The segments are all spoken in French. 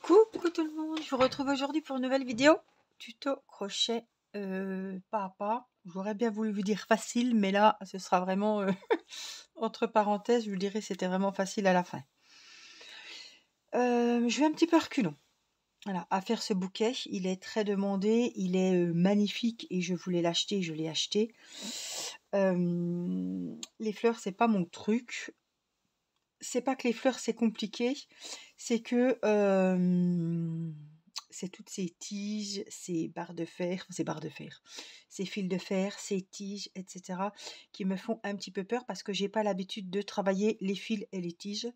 Coucou tout le monde, je vous retrouve aujourd'hui pour une nouvelle vidéo tuto crochet pas à pas. J'aurais bien voulu vous dire facile, mais là ce sera vraiment entre parenthèses, je vous dirai c'était vraiment facile à la fin. Je vais un petit peu reculons. Voilà, à faire ce bouquet, il est très demandé, il est magnifique et je voulais l'acheter, je l'ai acheté. Les fleurs, c'est pas mon truc. C'est pas que les fleurs c'est compliqué, c'est que c'est toutes ces tiges, ces barres de fer, ces fils de fer, ces tiges, etc. qui me font un petit peu peur parce que j'ai pas l'habitude de travailler les fils et les tiges.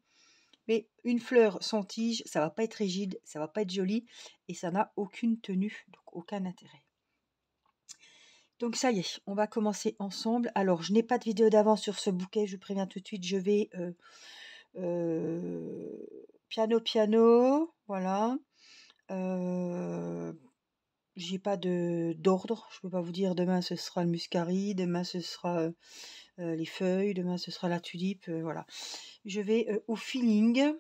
Mais une fleur sans tige, ça va pas être rigide, ça va pas être joli et ça n'a aucune tenue, donc aucun intérêt. Donc ça y est, on va commencer ensemble. Alors je n'ai pas de vidéo d'avance sur ce bouquet, je vous préviens tout de suite, je vais piano, voilà. J'ai pas d'ordre, je peux pas vous dire demain ce sera le muscari, demain ce sera les feuilles, demain ce sera la tulipe, voilà. Je vais au feeling.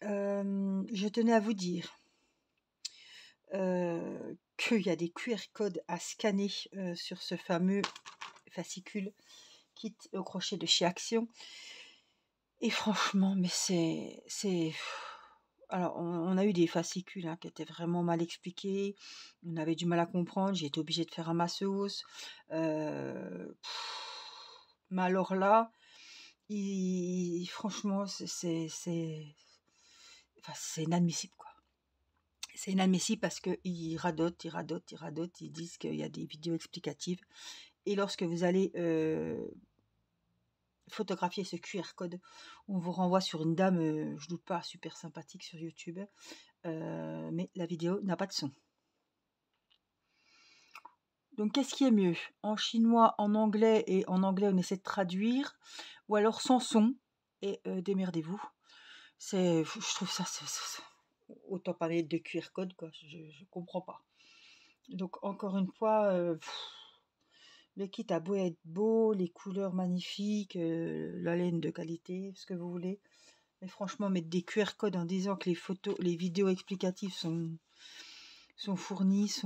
Je tenais à vous dire qu'il y a des QR codes à scanner sur ce fameux fascicule kit au crochet de chez Action. Et franchement, mais c'est alors on a eu des fascicules qui étaient vraiment mal expliqués, on avait du mal à comprendre, j'ai été obligée de faire à ma sauce. Mais alors là, franchement, enfin, c'est inadmissible, quoi. C'est inadmissible parce qu'ils radotent, ils disent qu'il y a des vidéos explicatives. Et lorsque vous allez photographier ce QR code, on vous renvoie sur une dame, je doute pas, super sympathique sur YouTube, mais la vidéo n'a pas de son. Donc qu'est-ce qui est mieux? En chinois, en anglais, et en anglais on essaie de traduire, ou alors sans son, et démerdez-vous. Je trouve ça, autant parler de QR code, quoi, je comprends pas. Donc encore une fois, le kit a beau être beau, les couleurs magnifiques, la laine de qualité, ce que vous voulez. Mais franchement, mettre des QR codes en disant que les vidéos explicatives sont fournies, sont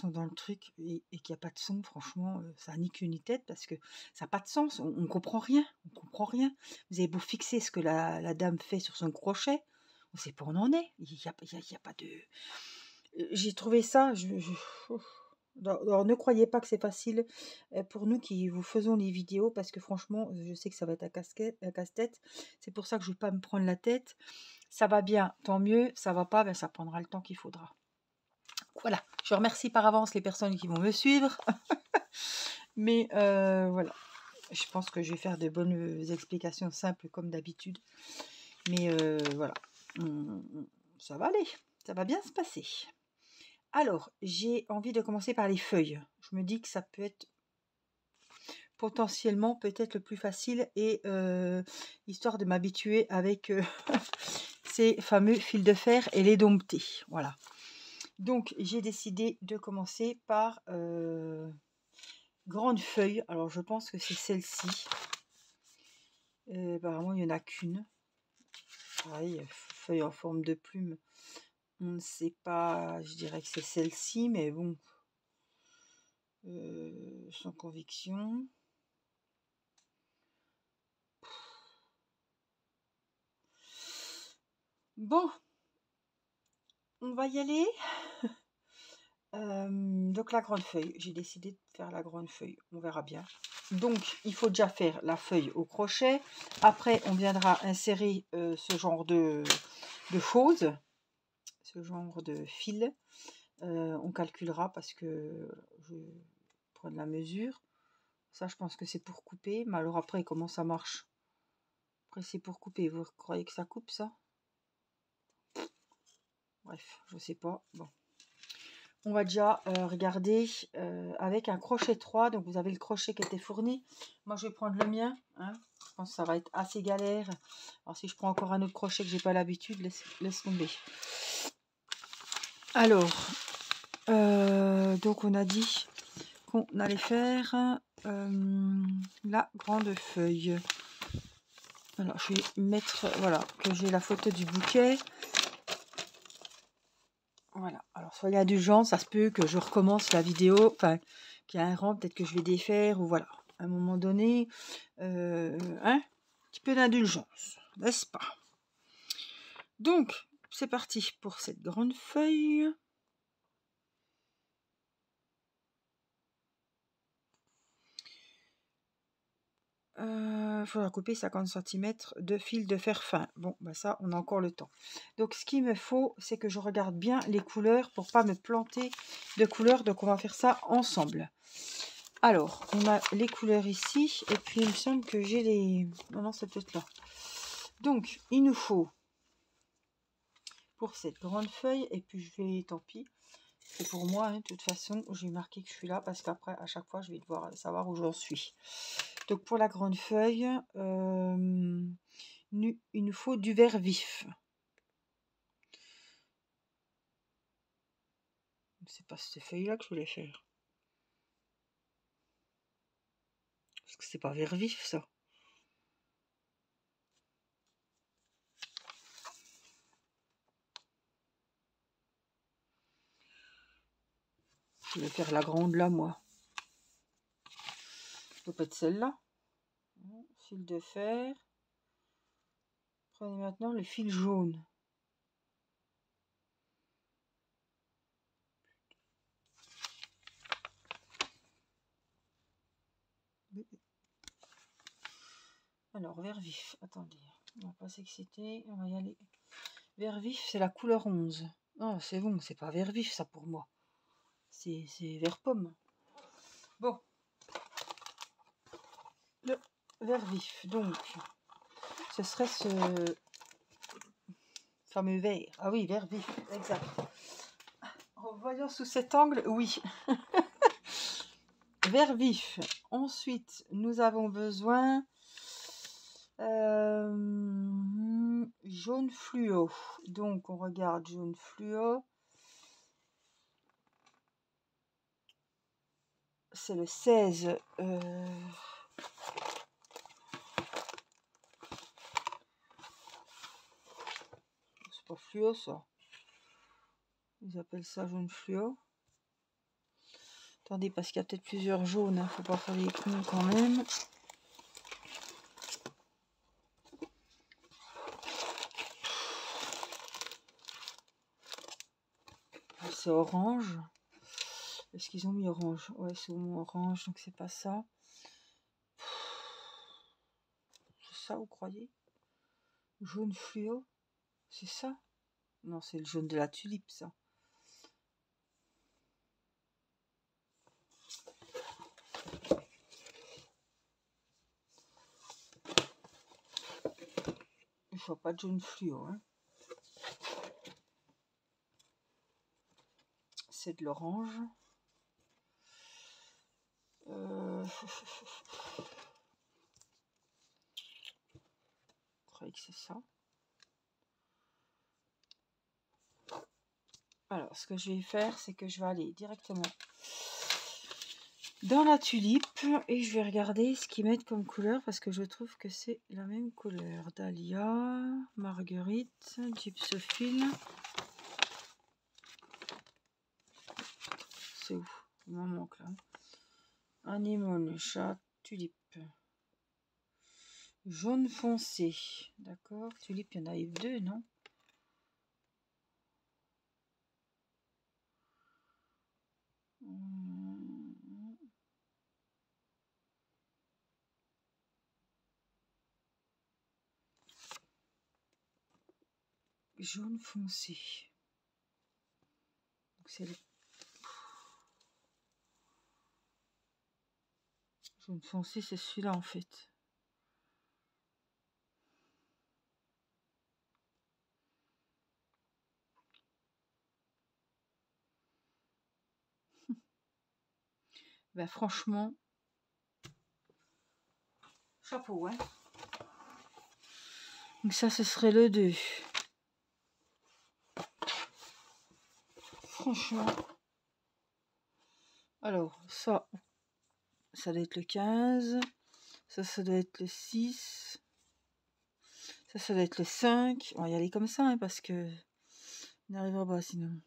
dans le truc et qu'il n'y a pas de son, franchement, ça n'a ni queue ni tête parce que ça n'a pas de sens. On ne comprend rien. On comprend rien. Vous avez beau fixer ce que la dame fait sur son crochet, on ne sait pas où on en est. Il n'y a pas de... J'ai trouvé ça... Alors, ne croyez pas que c'est facile pour nous qui vous faisons les vidéos parce que franchement, je sais que ça va être un casse-tête. C'est pour ça que je ne vais pas me prendre la tête. Ça va bien, tant mieux. Ça va pas, ben, ça prendra le temps qu'il faudra. Voilà, je remercie par avance les personnes qui vont me suivre. Mais voilà, je pense que je vais faire de bonnes explications simples comme d'habitude. Mais voilà, ça va aller, ça va bien se passer. Alors, j'ai envie de commencer par les feuilles. Je me dis que ça peut être potentiellement peut-être le plus facile et histoire de m'habituer avec ces fameux fils de fer et les dompter. Voilà. Donc, j'ai décidé de commencer par grande feuille. Alors, je pense que c'est celle-ci. Apparemment, il n'y en a qu'une. Pareil, feuille en forme de plume. On ne sait pas, je dirais que c'est celle-ci, mais bon, sans conviction. Bon, on va y aller. Donc la grande feuille, j'ai décidé de faire la grande feuille, on verra bien. Donc il faut déjà faire la feuille au crochet. Après, on viendra insérer ce genre de choses, ce genre de fil. On calculera parce que je prends la mesure. Ça, je pense que c'est pour couper. Mais alors après, comment ça marche? Après, c'est pour couper. Vous croyez que ça coupe, ça? Bref, je sais pas. Bon. On va déjà regarder avec un crochet 3. Donc, vous avez le crochet qui était fourni. Moi, je vais prendre le mien. Hein. Je pense que ça va être assez galère. Alors, si je prends encore un autre crochet que j'ai pas l'habitude, laisse tomber. Alors, donc, on a dit qu'on allait faire la grande feuille. Alors, je vais mettre, voilà, que j'ai la photo du bouquet. Voilà, alors soyez indulgents, ça se peut que je recommence la vidéo, enfin, qu'il y a un rang, peut-être que je vais défaire, ou voilà. À un moment donné, un petit peu d'indulgence, n'est-ce pas? Donc, c'est parti pour cette grande feuille. Il faudra couper 50 cm de fil de fer fin. Bon, bah ça, on a encore le temps. Donc, ce qu'il me faut, c'est que je regarde bien les couleurs pour pas me planter de couleurs. Donc, on va faire ça ensemble. Alors, on a les couleurs ici. Et puis, il me semble que j'ai les... Non, non, c'est peut-être là. Donc, il nous faut, pour cette grande feuille, et puis je vais, tant pis, c'est pour moi, hein, de toute façon, j'ai marqué que je suis là, parce qu'après, à chaque fois, je vais devoir savoir où j'en suis. Donc, pour la grande feuille, il nous faut du vert vif. C'est pas cette feuille-là que je voulais faire. Parce que c'est pas vert vif, ça. Je vais faire la grande là, moi. Ça peut pas être celle-là. Fil de fer. Prenez maintenant le fil jaune. Alors, vert vif. Attendez. On va pas s'exciter. On va y aller. Vert vif, c'est la couleur 11. Oh, c'est bon, c'est pas vert vif, ça, pour moi. C'est vert pomme. Bon. Le vert vif. Donc, ce serait ce fameux vert. Ah oui, vert vif, exact. En voyant sous cet angle, oui. Vert vif. Ensuite, nous avons besoin jaune fluo. Donc, on regarde jaune fluo. C'est le 16. C'est pas fluo, ça. Ils appellent ça jaune fluo. Attendez, parce qu'il y a peut-être plusieurs jaunes. Hein. Faut pas faire les cons quand même. C'est orange. Est-ce qu'ils ont mis orange? Ouais, c'est au moins orange, donc c'est pas ça. C'est ça, vous croyez? Jaune fluo? C'est ça? Non, c'est le jaune de la tulipe, ça. Je vois pas de jaune fluo, hein. C'est de l'orange. Je croyais que c'est ça. Alors, ce que je vais faire, c'est que je vais aller directement dans la tulipe et je vais regarder ce qu'ils mettent comme couleur parce que je trouve que c'est la même couleur. Dahlia, marguerite, gypsophile. C'est où? Il m'en manque là. Anémone, chat, tulipe. Jaune foncé. D'accord. Tulipe, il y en a eu deux, non? Jaune foncé. C'est le jaune foncé, c'est celui-là en fait. Ben franchement, chapeau, hein. Donc ça, ce serait le 2. Franchement. Alors, ça doit être le 15. Ça doit être le 6. Ça doit être le 5. On va y aller comme ça, hein, parce que on n'arrivera pas sinon.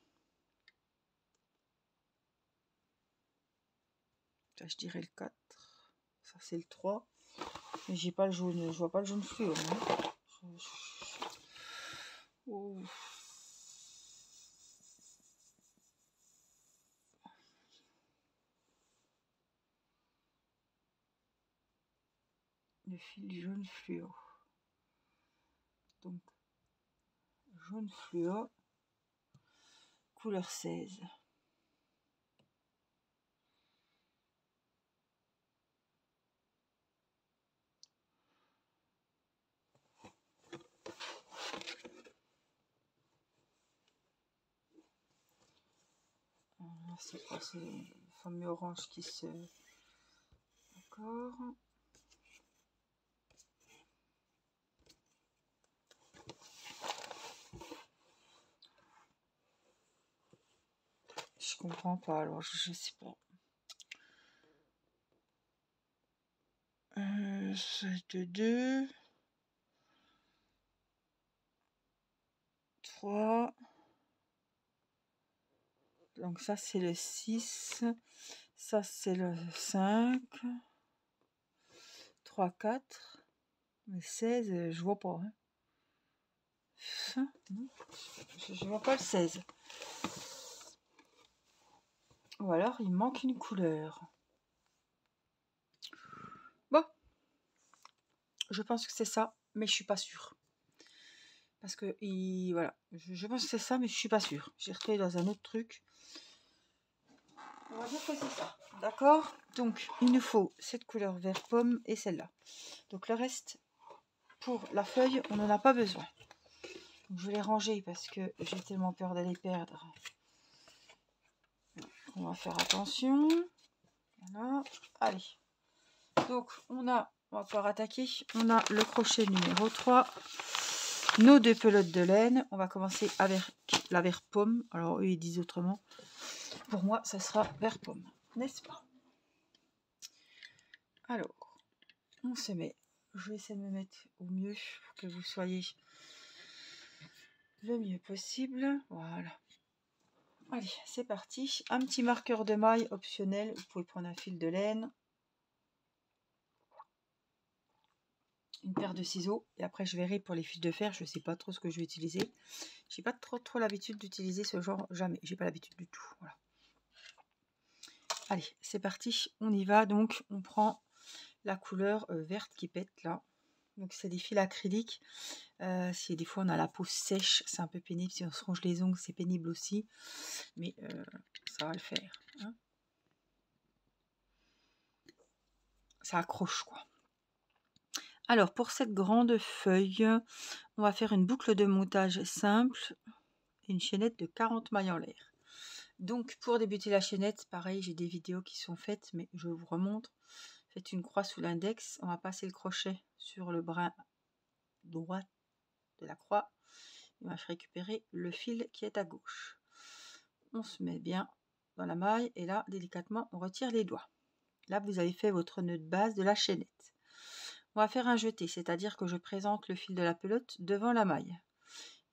Ça, je dirais le 4. Ça, c'est le 3. Mais j'ai pas le jaune. Je vois pas le jaune fluo. Hein. Oh. Le fil jaune fluo. Donc, jaune fluo. Couleur 16. C'est quoi? C'est le fameux orange qui se... D'accord. Je comprends pas, alors je sais pas. C'est 2, 3. Donc ça c'est le 6. Ça c'est le 5. 3, 4. Le 16, je vois pas. Hein. Je vois pas le 16. Ou alors il manque une couleur. Bon. Je pense que c'est ça, mais je suis pas sûre. Parce que, voilà, je pense que c'est ça, mais je suis pas sûre. J'ai retrouvé dans un autre truc. On va dire que c'est ça. D'accord? Donc, il nous faut cette couleur vert pomme et celle-là. Donc, le reste, pour la feuille, on n'en a pas besoin. Donc, je vais les ranger parce que j'ai tellement peur d'aller perdre. On va faire attention. Voilà. Allez. Donc, on va pouvoir attaquer. On a le crochet numéro 3. Nos 2 pelotes de laine. On va commencer avec la vert pomme. Alors, eux, ils disent autrement. Pour moi, ça sera vert pomme. N'est-ce pas? Alors, on se met. Je vais essayer de me mettre au mieux pour que vous soyez le mieux possible. Voilà. Allez, c'est parti. Un petit marqueur de maille optionnel. Vous pouvez prendre un fil de laine. Une paire de ciseaux. Et après, je verrai pour les fils de fer. Je ne sais pas trop ce que je vais utiliser. J'ai pas trop l'habitude d'utiliser ce genre. Jamais. J'ai pas l'habitude du tout. Voilà. Allez, c'est parti. On y va. Donc, on prend la couleur verte qui pète là. Donc, c'est des fils acryliques. Si des fois on a la peau sèche, c'est un peu pénible. Si on se ronge les ongles, c'est pénible aussi. Mais ça va le faire. Hein. Ça accroche quoi. Alors pour cette grande feuille, on va faire une boucle de montage simple et une chaînette de 40 mailles en l'air. Donc pour débuter la chaînette, pareil, j'ai des vidéos qui sont faites, mais je vous remontre. Faites une croix sous l'index. On va passer le crochet sur le brin droit de la croix. On va récupérer le fil qui est à gauche. On se met bien dans la maille et là, délicatement, on retire les doigts. Là, vous avez fait votre nœud de base de la chaînette. On va faire un jeté, c'est-à-dire que je présente le fil de la pelote devant la maille.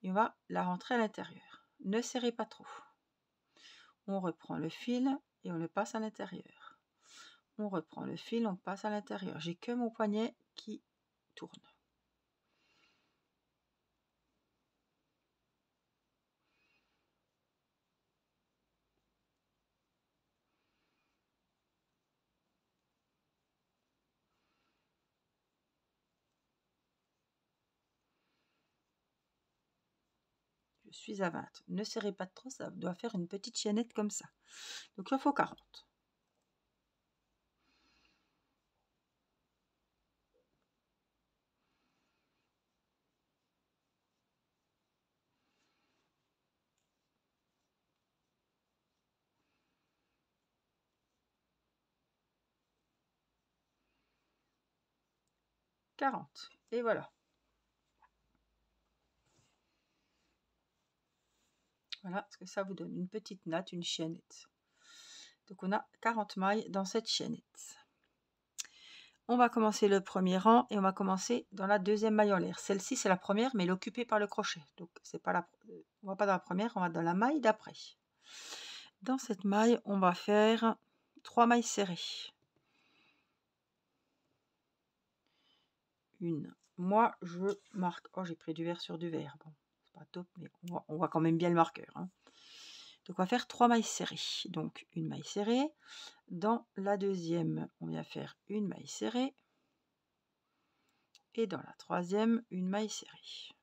Et on va la rentrer à l'intérieur. Ne serrez pas trop. On reprend le fil et on le passe à l'intérieur. On reprend le fil, on passe à l'intérieur. J'ai que mon poignet qui tourne. Je suis à 20. Ne serrez pas trop, ça doit faire une petite chaînette comme ça. Donc il en faut 40. Et voilà. Voilà ce que ça vous donne, une petite natte, une chaînette. Donc on a 40 mailles dans cette chaînette. On va commencer le premier rang et on va commencer dans la deuxième maille en l'air. Celle-ci c'est la première mais elle est occupée par le crochet. Donc c'est pas on va pas dans la première, on va dans la maille d'après. Dans cette maille, on va faire 3 mailles serrées. Une. Moi, je marque. Oh, j'ai pris du vert sur du vert. Bon, c'est pas top, mais on voit quand même bien le marqueur. Hein. Donc, on va faire 3 mailles serrées. Donc, une maille serrée. Dans la deuxième, on vient faire une maille serrée. Et dans la troisième, une maille serrée.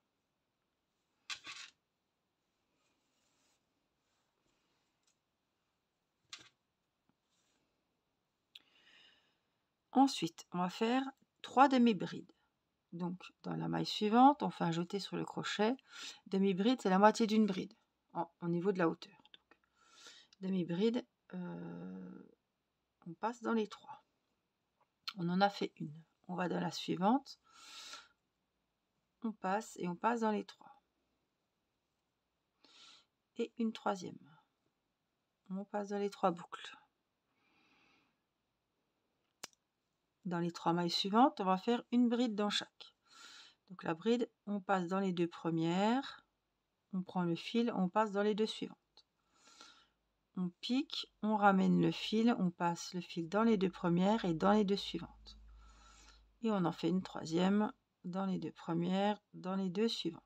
Ensuite, on va faire 3 demi-brides. Donc, dans la maille suivante, on fait un jeté sur le crochet. Demi-bride, c'est la moitié d'une bride, au niveau de la hauteur. Donc, demi-bride, on passe dans les 3. On en a fait une. On va dans la suivante. On passe et on passe dans les 3. Et une troisième. On passe dans les 3 boucles. Dans les 3 mailles suivantes, on va faire une bride dans chaque. Donc la bride, on passe dans les 2 premières. On prend le fil, on passe dans les 2 suivantes. On pique, on ramène le fil, on passe le fil dans les 2 premières et dans les 2 suivantes. Et on en fait une troisième dans les 2 premières, dans les 2 suivantes.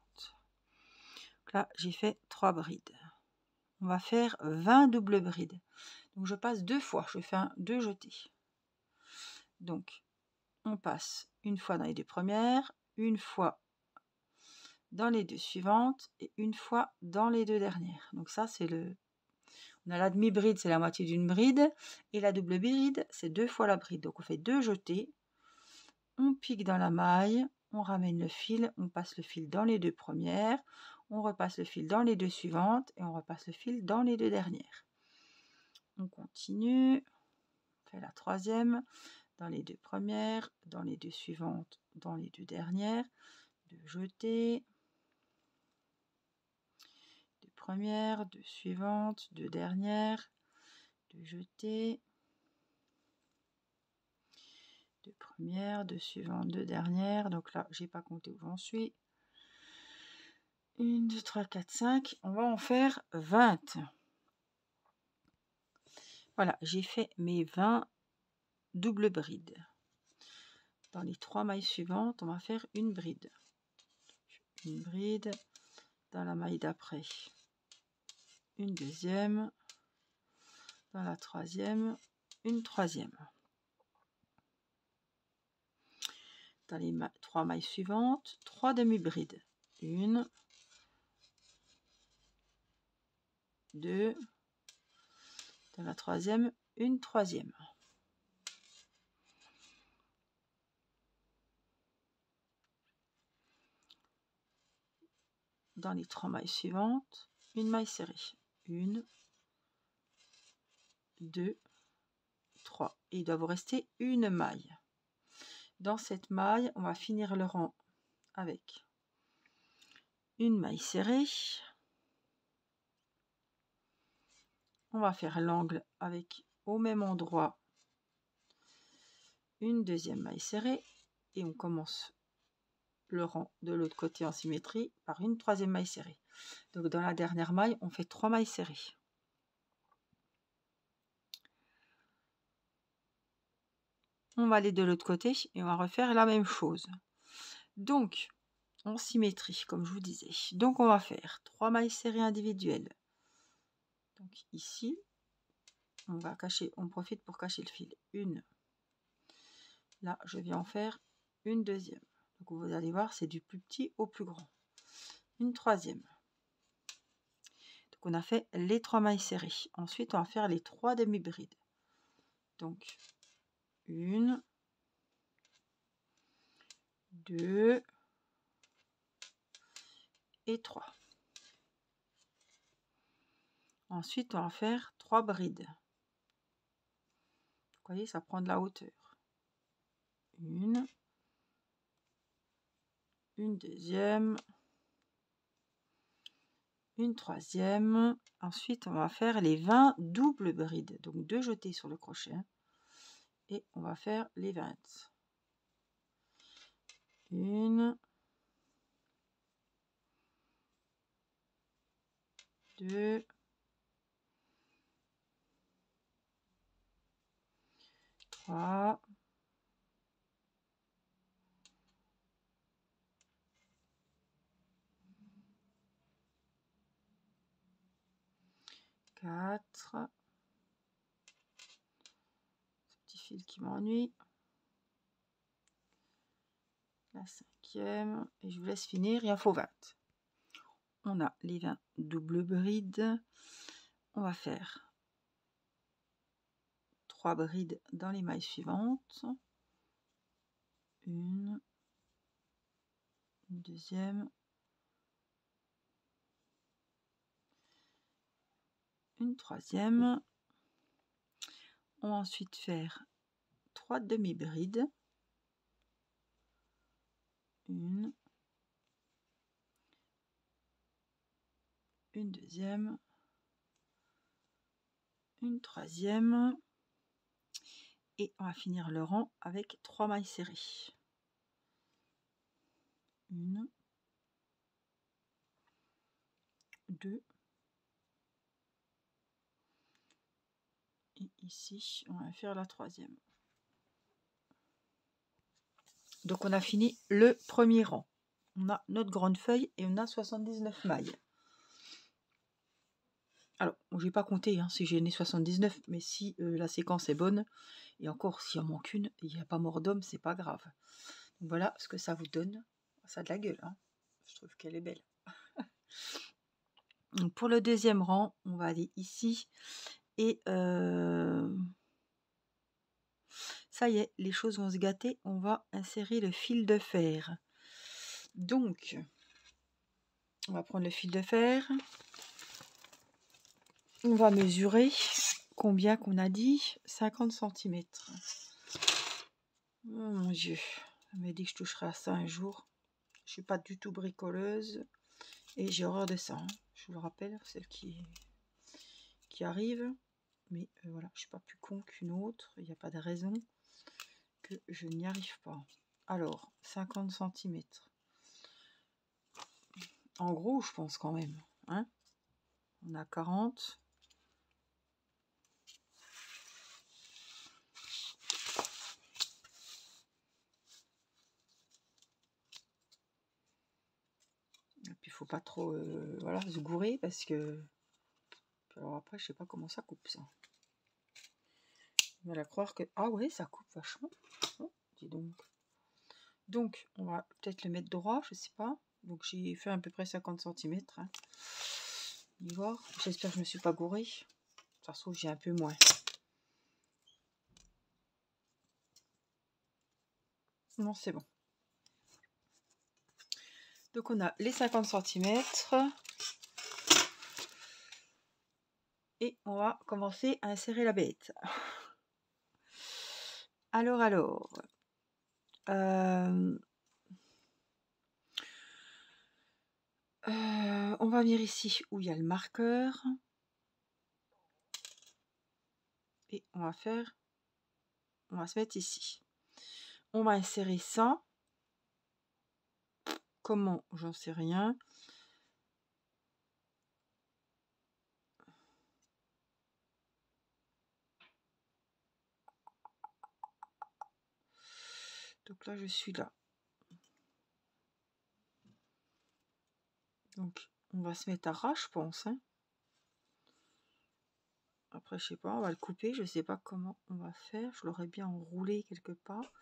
Donc là, j'ai fait 3 brides. On va faire 20 doubles brides. Donc je passe 2 fois, je fais 2 jetés. Donc on passe une fois dans les 2 premières, une fois dans les 2 suivantes et une fois dans les 2 dernières. Donc ça, c'est le... On a la demi-bride, c'est la moitié d'une bride. Et la double bride, c'est 2 fois la bride. Donc on fait 2 jetés. On pique dans la maille. On ramène le fil. On passe le fil dans les 2 premières. On repasse le fil dans les 2 suivantes. Et on repasse le fil dans les 2 dernières. On continue. On fait la troisième. Dans les 2 premières. Dans les 2 suivantes. Dans les 2 dernières. 2 jetés. Première, 2 suivantes, 2 dernières, 2 jetés, 2 premières, 2 suivantes, 2 dernières. Donc là, j'ai pas compté où j'en suis. 1, 2, 3, 4, 5. On va en faire 20. Voilà, j'ai fait mes 20 doubles brides. Dans les 3 mailles suivantes, on va faire une bride. Une bride dans la maille d'après. Une deuxième. Dans la troisième, une troisième. Dans les 3 mailles suivantes, 3 demi-brides. 1, 2, dans la troisième, une troisième. Dans les 3 mailles suivantes, une maille serrée. 1, 2, 3. Et il doit vous rester une maille. Dans cette maille, on va finir le rang avec une maille serrée. On va faire l'angle avec au même endroit une deuxième maille serrée et on commence le rang de l'autre côté en symétrie par une troisième maille serrée. Donc dans la dernière maille, on fait 3 mailles serrées. On va aller de l'autre côté et on va refaire la même chose. Donc en symétrie, comme je vous disais. Donc on va faire 3 mailles serrées individuelles. Donc ici, on va cacher, on profite pour cacher le fil. Une. Là, je viens en faire une deuxième. Donc vous allez voir, c'est du plus petit au plus grand. Une troisième. Donc on a fait les 3 mailles serrées. Ensuite, on va faire les 3 demi-brides. Donc 1, 2 et 3. Ensuite, on va faire 3 brides. Vous voyez, ça prend de la hauteur. Une deuxième, une troisième. Ensuite, on va faire les 20 doubles brides. Donc 2 jetés sur le crochet. Et on va faire les 20. 1, 2, 4. Ce petit fil qui m'ennuie. La 5e. Et je vous laisse finir, il en faut 20. On a les 20 doubles brides. On va faire 3 brides dans les mailles suivantes. Une deuxième, une troisième. On va ensuite faire 3 demi-brides. Une deuxième, une troisième. Et on va finir le rang avec 3 mailles serrées. Une, deux. Et ici, on va faire la troisième. Donc on a fini le premier rang. On a notre grande feuille et on a 79 mailles. Alors, je n'ai pas compté si j'ai né 79, mais si la séquence est bonne, et encore s'il en manque une, il n'y a pas mort d'homme, c'est pas grave. Donc voilà ce que ça vous donne. Ça a de la gueule, hein. Je trouve qu'elle est belle. Donc pour le deuxième rang, on va aller ici. Et ça y est, les choses vont se gâter. On va insérer le fil de fer. Donc, on va prendre le fil de fer. On va mesurer combien qu'on a dit, 50 cm. Oh mon Dieu, elle m'a dit que je toucherais à ça un jour. Je suis pas du tout bricoleuse et j'ai horreur de ça. Je vous le rappelle, celle qui arrive. Mais voilà, je suis pas plus con qu'une autre. Il n'y a pas de raison que je n'y arrive pas. Alors, 50 cm. En gros, je pense quand même. Hein, on a 40. Et puis, il faut pas trop voilà, se gourer parce que... Alors après, je sais pas comment ça coupe ça. On va croire que... Ah ouais, ça coupe vachement. Oh, dis donc. Donc, on va peut-être le mettre droit, je sais pas. Donc, j'ai fait à peu près 50 cm. Hein. J'espère que je me suis pas gourée. Ça se trouve, j'ai un peu moins. Non, c'est bon. Donc, on a les 50 cm. Et on va commencer à insérer la bête. Alors. On va venir ici où il y a le marqueur. Et on va se mettre ici. On va insérer ça. Comment? J'en sais rien. Donc là, je suis là. Donc, on va se mettre à ras, je pense. Hein. Après, je sais pas, on va le couper. Je sais pas comment on va faire. Je l'aurais bien enroulé quelque part.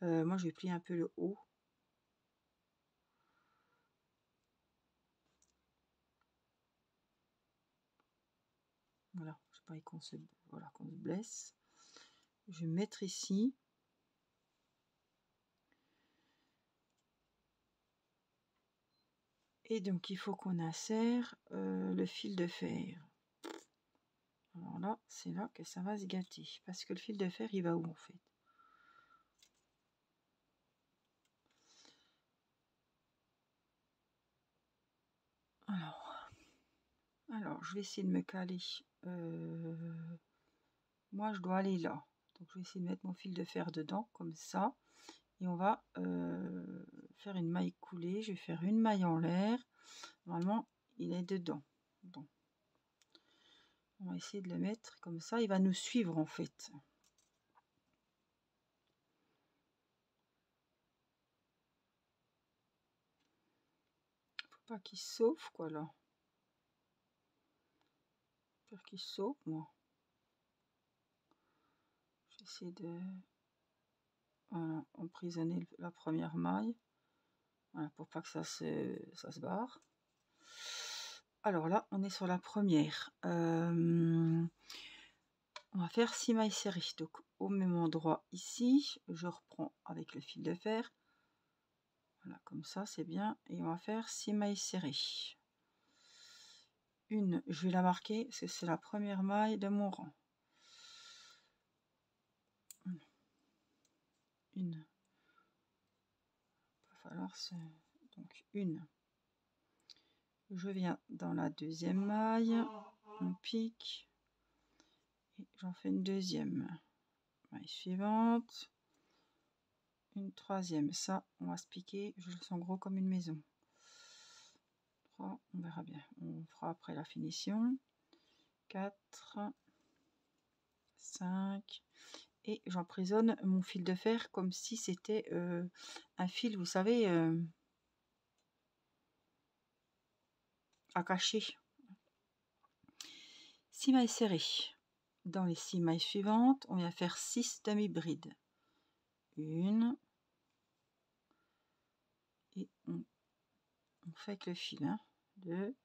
Moi, je vais plier un peu le haut. Voilà, je sais pas qu'on se blesse. Je vais mettre ici. Et donc, il faut qu'on insère le fil de fer. Alors là, c'est là que ça va se gâter. Parce que le fil de fer, il va où en fait? Alors, je vais essayer de me caler. Moi, je dois aller là. Donc, je vais essayer de mettre mon fil de fer dedans, comme ça. Et on va faire une maille coulée. Je vais faire une maille en l'air. Normalement, il est dedans. Bon. On va essayer de le mettre comme ça. Il va nous suivre, en fait. Faut pas qu'il sauve, quoi, là. peur qu'il saute, moi. J'essaie de... Voilà, emprisonner la première maille. Voilà, pour pas que ça se barre. Alors là, on est sur la première. On va faire 6 mailles serrées. Donc au même endroit ici, je reprends avec le fil de fer. Voilà, comme ça, c'est bien. Et on va faire 6 mailles serrées. Une, je vais la marquer parce que c'est la première maille de mon rang. Une. Il va falloir donc une. Je viens dans la deuxième maille, on pique et j'en fais une deuxième. Maille suivante, une troisième. Ça, on va se piquer. Je le sens gros comme une maison. 3, on verra bien. On fera après la finition. 4, 5 et j'emprisonne mon fil de fer comme si c'était un fil, vous savez, à cacher. 6 mailles serrées. Dans les 6 mailles suivantes, on vient faire 6 demi-brides. Une et on fait avec le fil. 2.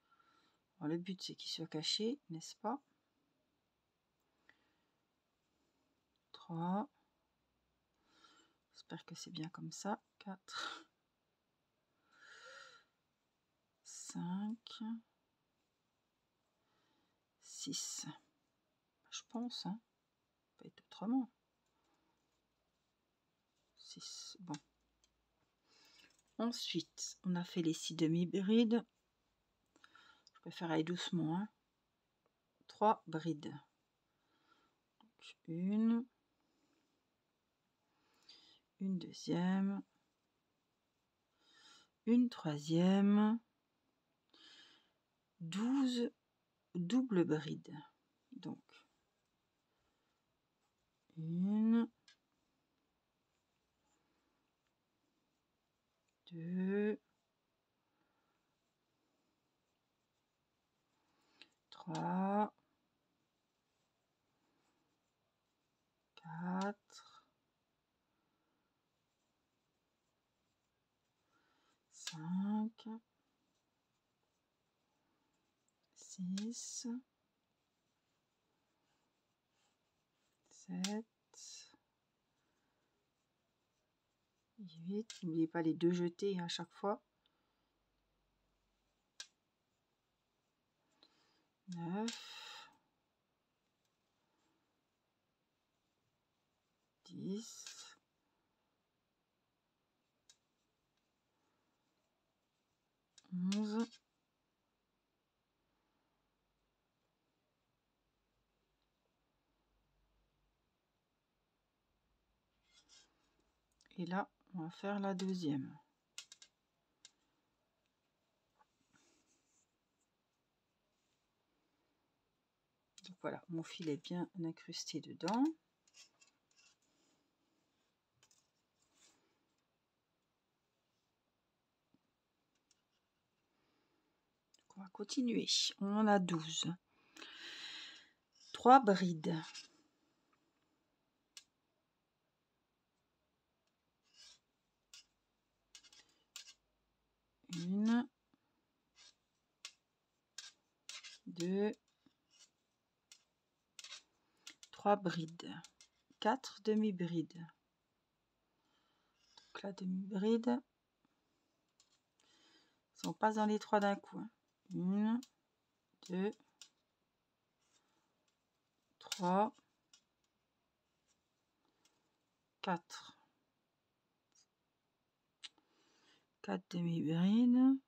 Alors, le but c'est qu'il soit caché, n'est-ce pas? 3. J'espère que c'est bien comme ça. 4. 5. 6. Je pense, hein. Peut être autrement. 6. Bon. Ensuite, on a fait les 6 demi-brides. Je préfère aller doucement. 3 brides. Donc, une deuxième, une troisième, 12 doubles brides. Donc, une, 2, 3, 4, 5, 6, 7, 8. N'oubliez pas les 2 jetés à chaque fois. 9, 10, 11, et là, on va faire la deuxième. Donc voilà, mon fil est bien incrusté dedans. Donc on va continuer. On en a 12. 3 brides. Une, 2, 3 brides. 4 demi-brides. Donc la demi-bride, ils sont pas dans les 3 d'un coup. 1, 2, 3, 4. 4 demi-brides.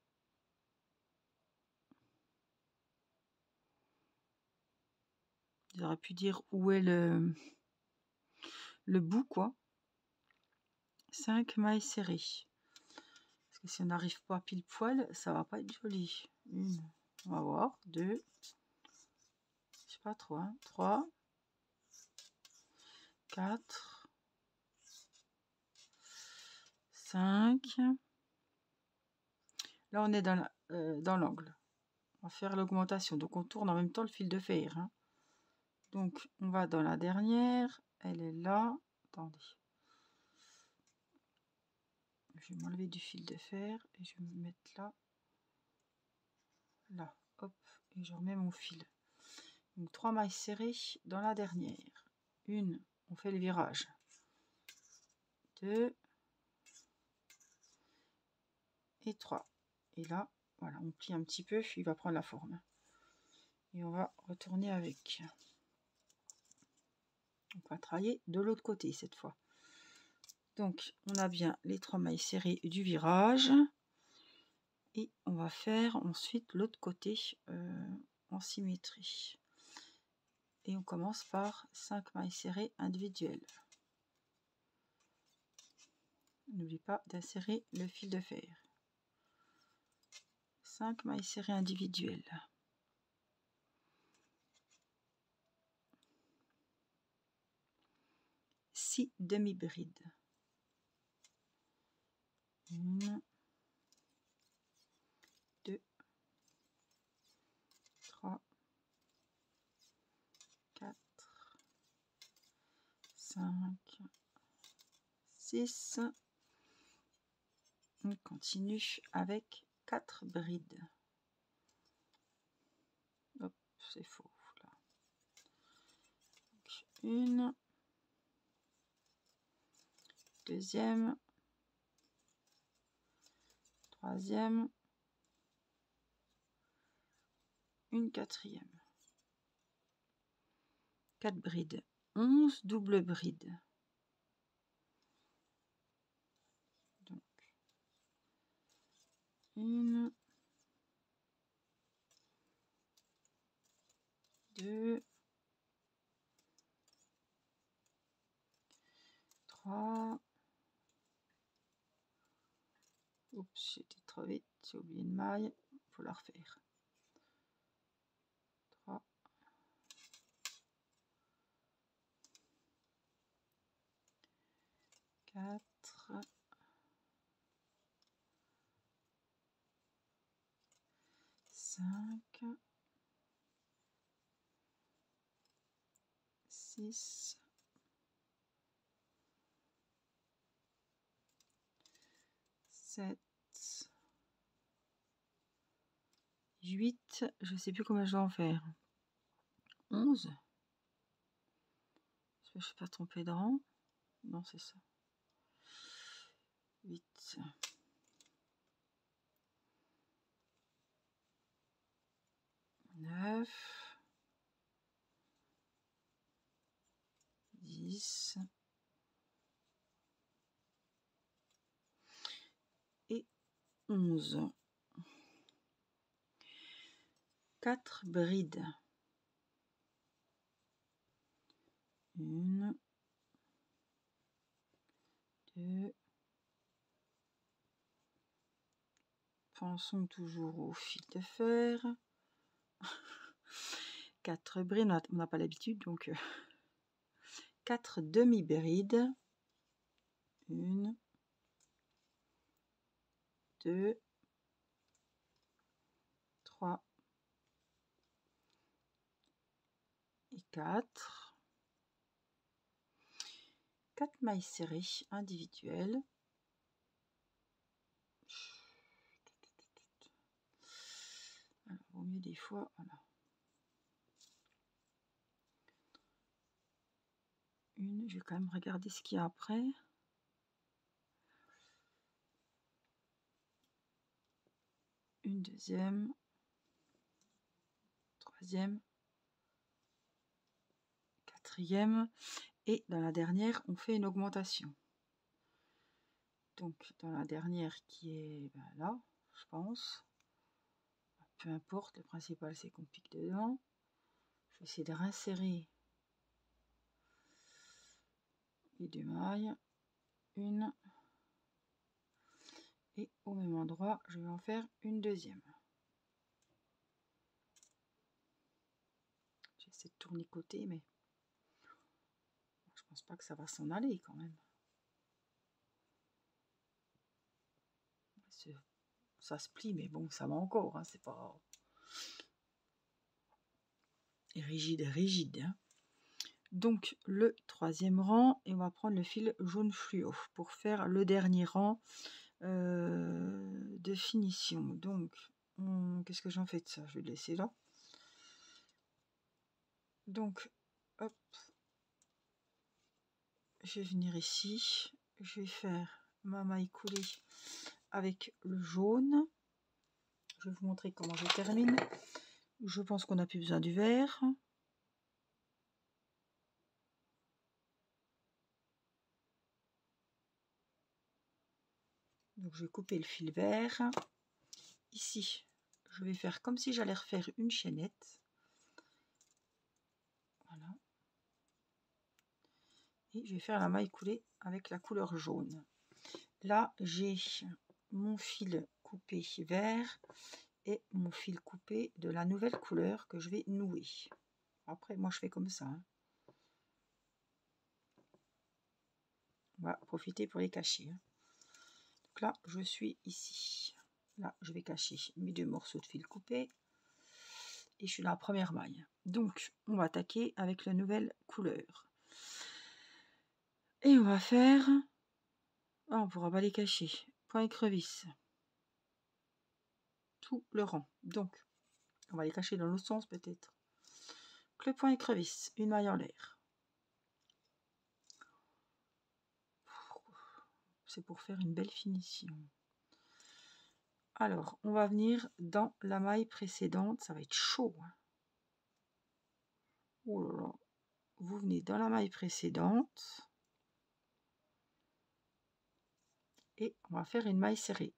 J'aurais pu dire où est le bout, quoi. 5 mailles serrées. Parce que si on n'arrive pas pile poil, ça va pas être joli. Une, on va voir. 2, je sais pas trop, 3, 4, 5. Là, on est dans l'angle. On va faire l'augmentation. Donc on tourne en même temps le fil de fer. Hein. Donc on va dans la dernière. Elle est là. Attendez. Je vais m'enlever du fil de fer et je vais me mettre là. Là. Hop. Et je remets mon fil. Donc 3 mailles serrées dans la dernière. Une, on fait le virage. 2 et 3. Et là, voilà, on plie un petit peu, il va prendre la forme. Et on va retourner avec. On va travailler de l'autre côté cette fois. Donc, on a bien les 3 mailles serrées du virage. Et on va faire ensuite l'autre côté en symétrie. Et on commence par 5 mailles serrées individuelles. N'oublie pas d'insérer le fil de fer. 5 mailles serrées individuelles. 6 demi-brides. 1, 2, 3, 4, 5, 6. On continue avec 4 brides. Hop, c'est faux là. Donc, une, deuxième, troisième, une quatrième. 4 brides. 11 doubles brides. Donc, une, deux, 3. Oups, j'étais trop vite, j'ai oublié une maille, il faut la refaire. 3, 4, 5, 6, 7, 8, je sais plus combien je dois en faire. 11. Je ne suis pas trompée de rang. Non, c'est ça. 8. 9. 10. Et 11. 4 brides. 1, 2. Pensons toujours au fil de fer. 4 brides, on n'a pas l'habitude, donc 4 demi-brides. 1, 2, 3 et 4. 4 mailles serrées individuelles. Alors, au mieux des fois, voilà. Une, je vais quand même regarder ce qu'il y a après. Une deuxième, troisième, quatrième, et dans la dernière, on fait une augmentation. Donc, dans la dernière qui est là, je pense, peu importe, le principal c'est qu'on pique dedans. Je vais essayer de réinsérer les 2 mailles, une, et au même endroit, je vais en faire une deuxième. J'essaie de tournicoter, mais je pense pas que ça va s'en aller quand même. Ça se plie, mais bon, ça va encore, hein, c'est pas... Et rigide, rigide. Hein. Donc le troisième rang, et on va prendre le fil jaune fluo pour faire le dernier rang de finition. Donc, qu'est-ce que j'en fais de ça? Je vais le laisser là. Donc, hop, je vais venir ici. Je vais faire ma maille coulée avec le jaune. Je vais vous montrer comment je termine. Je pense qu'on n'a plus besoin du vert. Donc, je vais couper le fil vert. Ici, je vais faire comme si j'allais refaire une chaînette. Voilà. Et je vais faire la maille coulée avec la couleur jaune. Là, j'ai mon fil coupé vert et mon fil coupé de la nouvelle couleur que je vais nouer. Après, moi, je fais comme ça. Hein. On va profiter pour les cacher. Hein. Donc là, je suis ici. Là, je vais cacher mes deux morceaux de fil coupé. Et je suis dans la première maille. Donc, on va attaquer avec la nouvelle couleur. Et on va faire... Ah, on ne pourra pas les cacher. Point écrevisse. Tout le rang. Donc, on va les cacher dans l'autre sens peut-être. Le point écrevisse, une maille en l'air. C'est pour faire une belle finition. Alors, on va venir dans la maille précédente. Ça va être chaud. Hein. Oh là là. Vous venez dans la maille précédente. Et on va faire une maille serrée.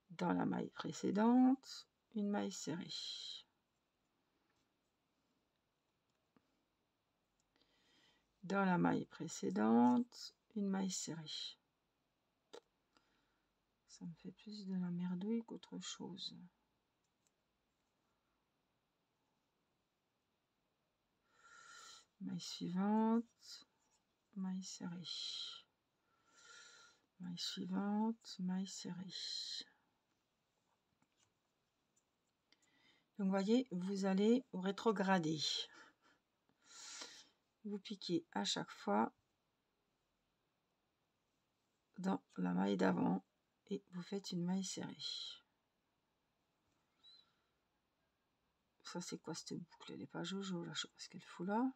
Dans la maille précédente, une maille serrée. Dans la maille précédente, une maille serrée. Ça me fait plus de la merdouille qu'autre chose. Maille suivante, maille serrée. Maille suivante, maille serrée. Donc, vous voyez, vous allez rétrograder. Vous piquez à chaque fois dans la maille d'avant et vous faites une maille serrée. Ça, c'est quoi cette boucle? Elle n'est pas jojo, là, je sais pas ce qu'elle fout là.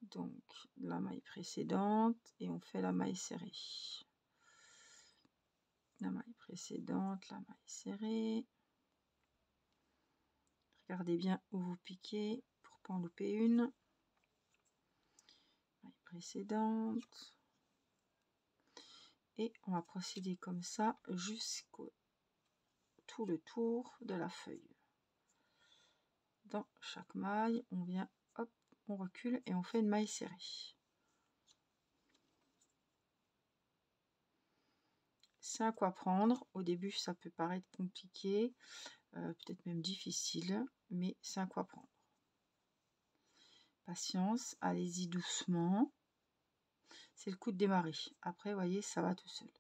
Donc, la maille précédente et on fait la maille serrée. La maille précédente, la maille serrée. Regardez bien où vous piquez pour pas en louper une. Maille précédente. Et on va procéder comme ça jusqu'au tout le tour de la feuille. Dans chaque maille, on vient, hop, on recule et on fait une maille serrée. C'est à quoi prendre. Au début, ça peut paraître compliqué, peut-être même difficile, mais c'est à quoi prendre. Patience, allez-y doucement. C'est le coup de démarrer. Après, vous voyez, ça va tout seul.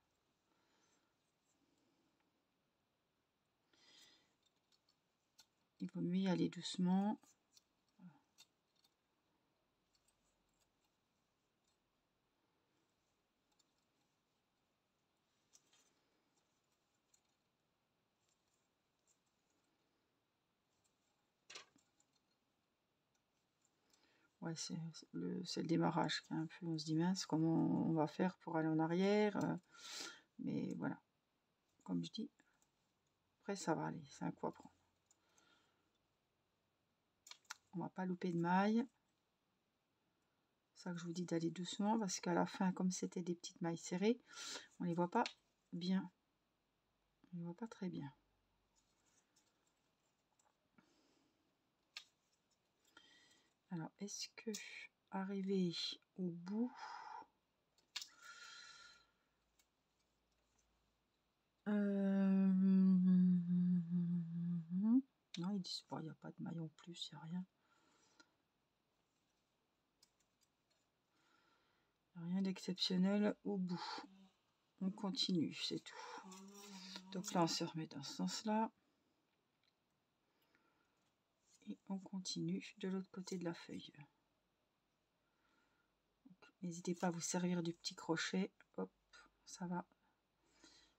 Il vaut mieux y aller doucement. Ouais, c'est le démarrage qui est un peu, on se dit mince, comment on va faire pour aller en arrière. Mais voilà, comme je dis, après ça va aller, c'est un coup à prendre. On va pas louper de maille. C'est ça que je vous dis d'aller doucement parce qu'à la fin, comme c'était des petites mailles serrées, on les voit pas bien. On les voit pas très bien. Alors, est-ce que arriver au bout, non, ils disent pas, il n'y a pas de maille en plus, il n'y a rien. Rien d'exceptionnel au bout. On continue, c'est tout. Donc là, on se remet dans ce sens-là. Et on continue de l'autre côté de la feuille. N'hésitez pas à vous servir du petit crochet. Hop, ça va.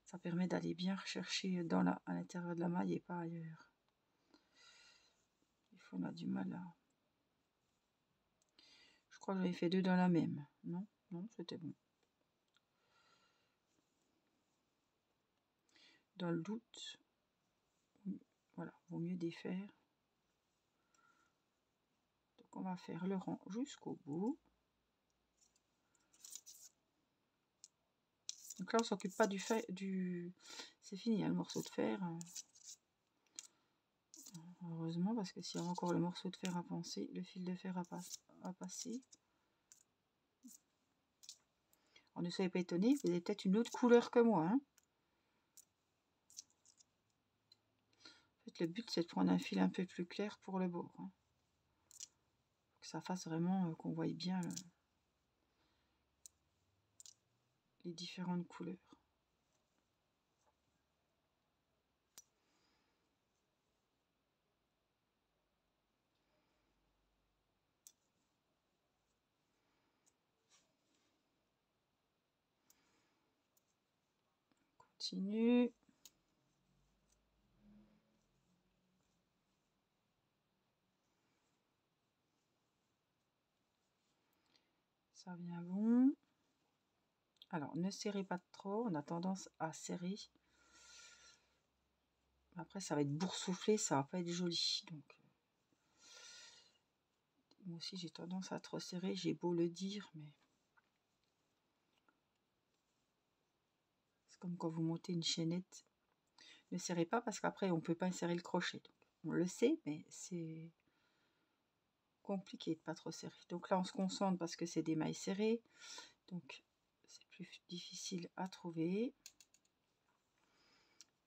Ça permet d'aller bien rechercher à l'intérieur de la maille et pas ailleurs. Des fois, on a du mal à... Je crois que j'avais fait 2 dans la même. Non, non, c'était bon. Dans le doute, voilà, vaut mieux défaire. Donc on va faire le rang jusqu'au bout. Donc là on s'occupe pas du fer, c'est fini hein, le morceau de fer. Heureusement parce que s'il y a encore le morceau de fer à penser, le fil de fer à passer. Alors ne soyez pas étonnés, vous avez peut-être une autre couleur que moi. Hein. En fait, le but c'est de prendre un fil un peu plus clair pour le bord. Hein. Que ça fasse vraiment qu'on voie bien les différentes couleurs. Continue. Ça vient bon. Alors, ne serrez pas trop. On a tendance à serrer. Après, ça va être boursouflé. Ça va pas être joli. Donc, moi aussi, j'ai tendance à trop serrer. J'ai beau le dire, mais... C'est comme quand vous montez une chaînette. Ne serrez pas parce qu'après, on peut pas insérer le crochet. Donc, on le sait, mais c'est compliqué de pas trop serrer. Donc là, on se concentre parce que c'est des mailles serrées. Donc, c'est plus difficile à trouver.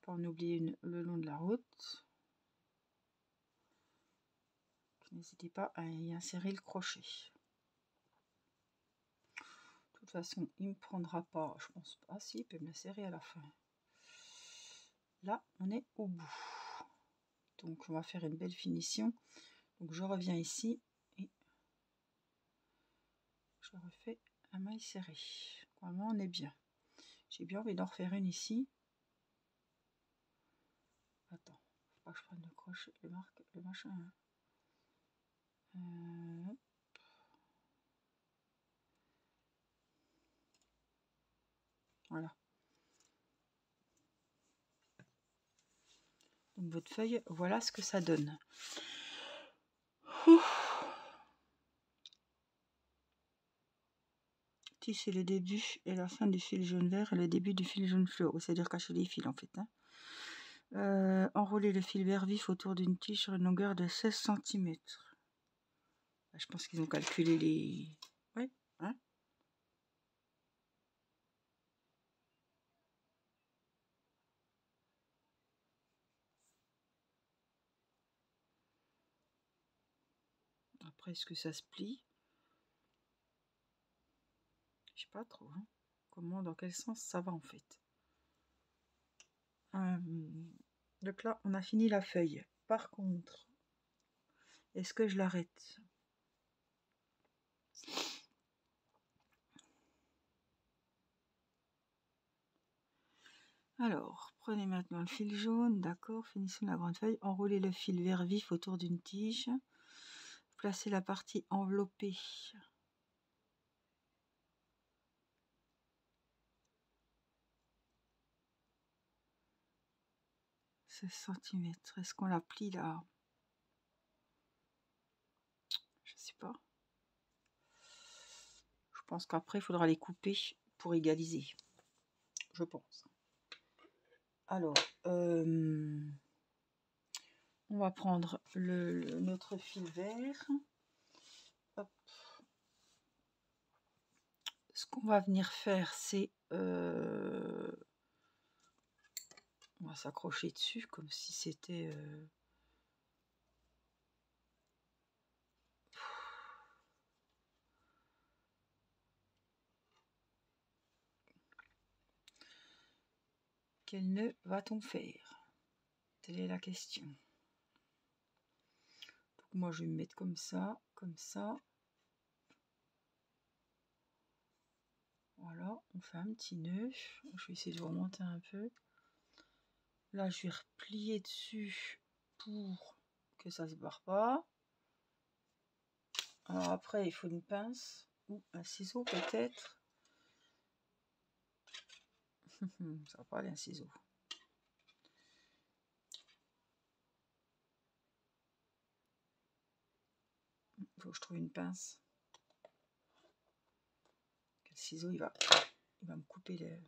Pas en oublier une le long de la route. N'hésitez pas à y insérer le crochet. De toute façon, il ne me prendra pas, je pense pas. Ah si, il peut me l'insérer à la fin. Là, on est au bout. Donc, on va faire une belle finition. Donc, je reviens ici et je refais un maille serré. Normalement, on est bien. J'ai bien envie d'en refaire une ici. Attends, faut pas que je prenne le crochet, le machin. Voilà. Donc, votre feuille, voilà ce que ça donne. C'est le début et la fin du fil jaune vert et le début du fil jaune fluo, c'est-à-dire cacher les fils en fait. Hein. Enrouler le fil vert vif autour d'une tige sur une longueur de 16 cm. Je pense qu'ils ont calculé les... Ouais, hein. Après, est-ce que ça se plie? Je sais pas trop. Hein. Comment, dans quel sens ça va en fait. Donc là, on a fini la feuille. Par contre, est-ce que je l'arrête? Alors, prenez maintenant le fil jaune, d'accord, finissons la grande feuille, enroulez le fil vert vif autour d'une tige, placez la partie enveloppée cm. Est-ce qu'on la plie là? Je sais pas. Je pense qu'après, il faudra les couper pour égaliser. Je pense. Alors, on va prendre notre fil vert. Hop. Ce qu'on va venir faire, c'est... on va s'accrocher dessus comme si c'était... Quel nœud va-t-on faire? Telle est la question. Donc moi je vais me mettre comme ça, comme ça. Voilà, on fait un petit nœud. Je vais essayer de remonter un peu. Là je vais replier dessus pour que ça se barre pas. Alors après il faut une pince ou un ciseau peut-être. Ça va pas aller un ciseau. Il faut que je trouve une pince. Le ciseau il va me couper les...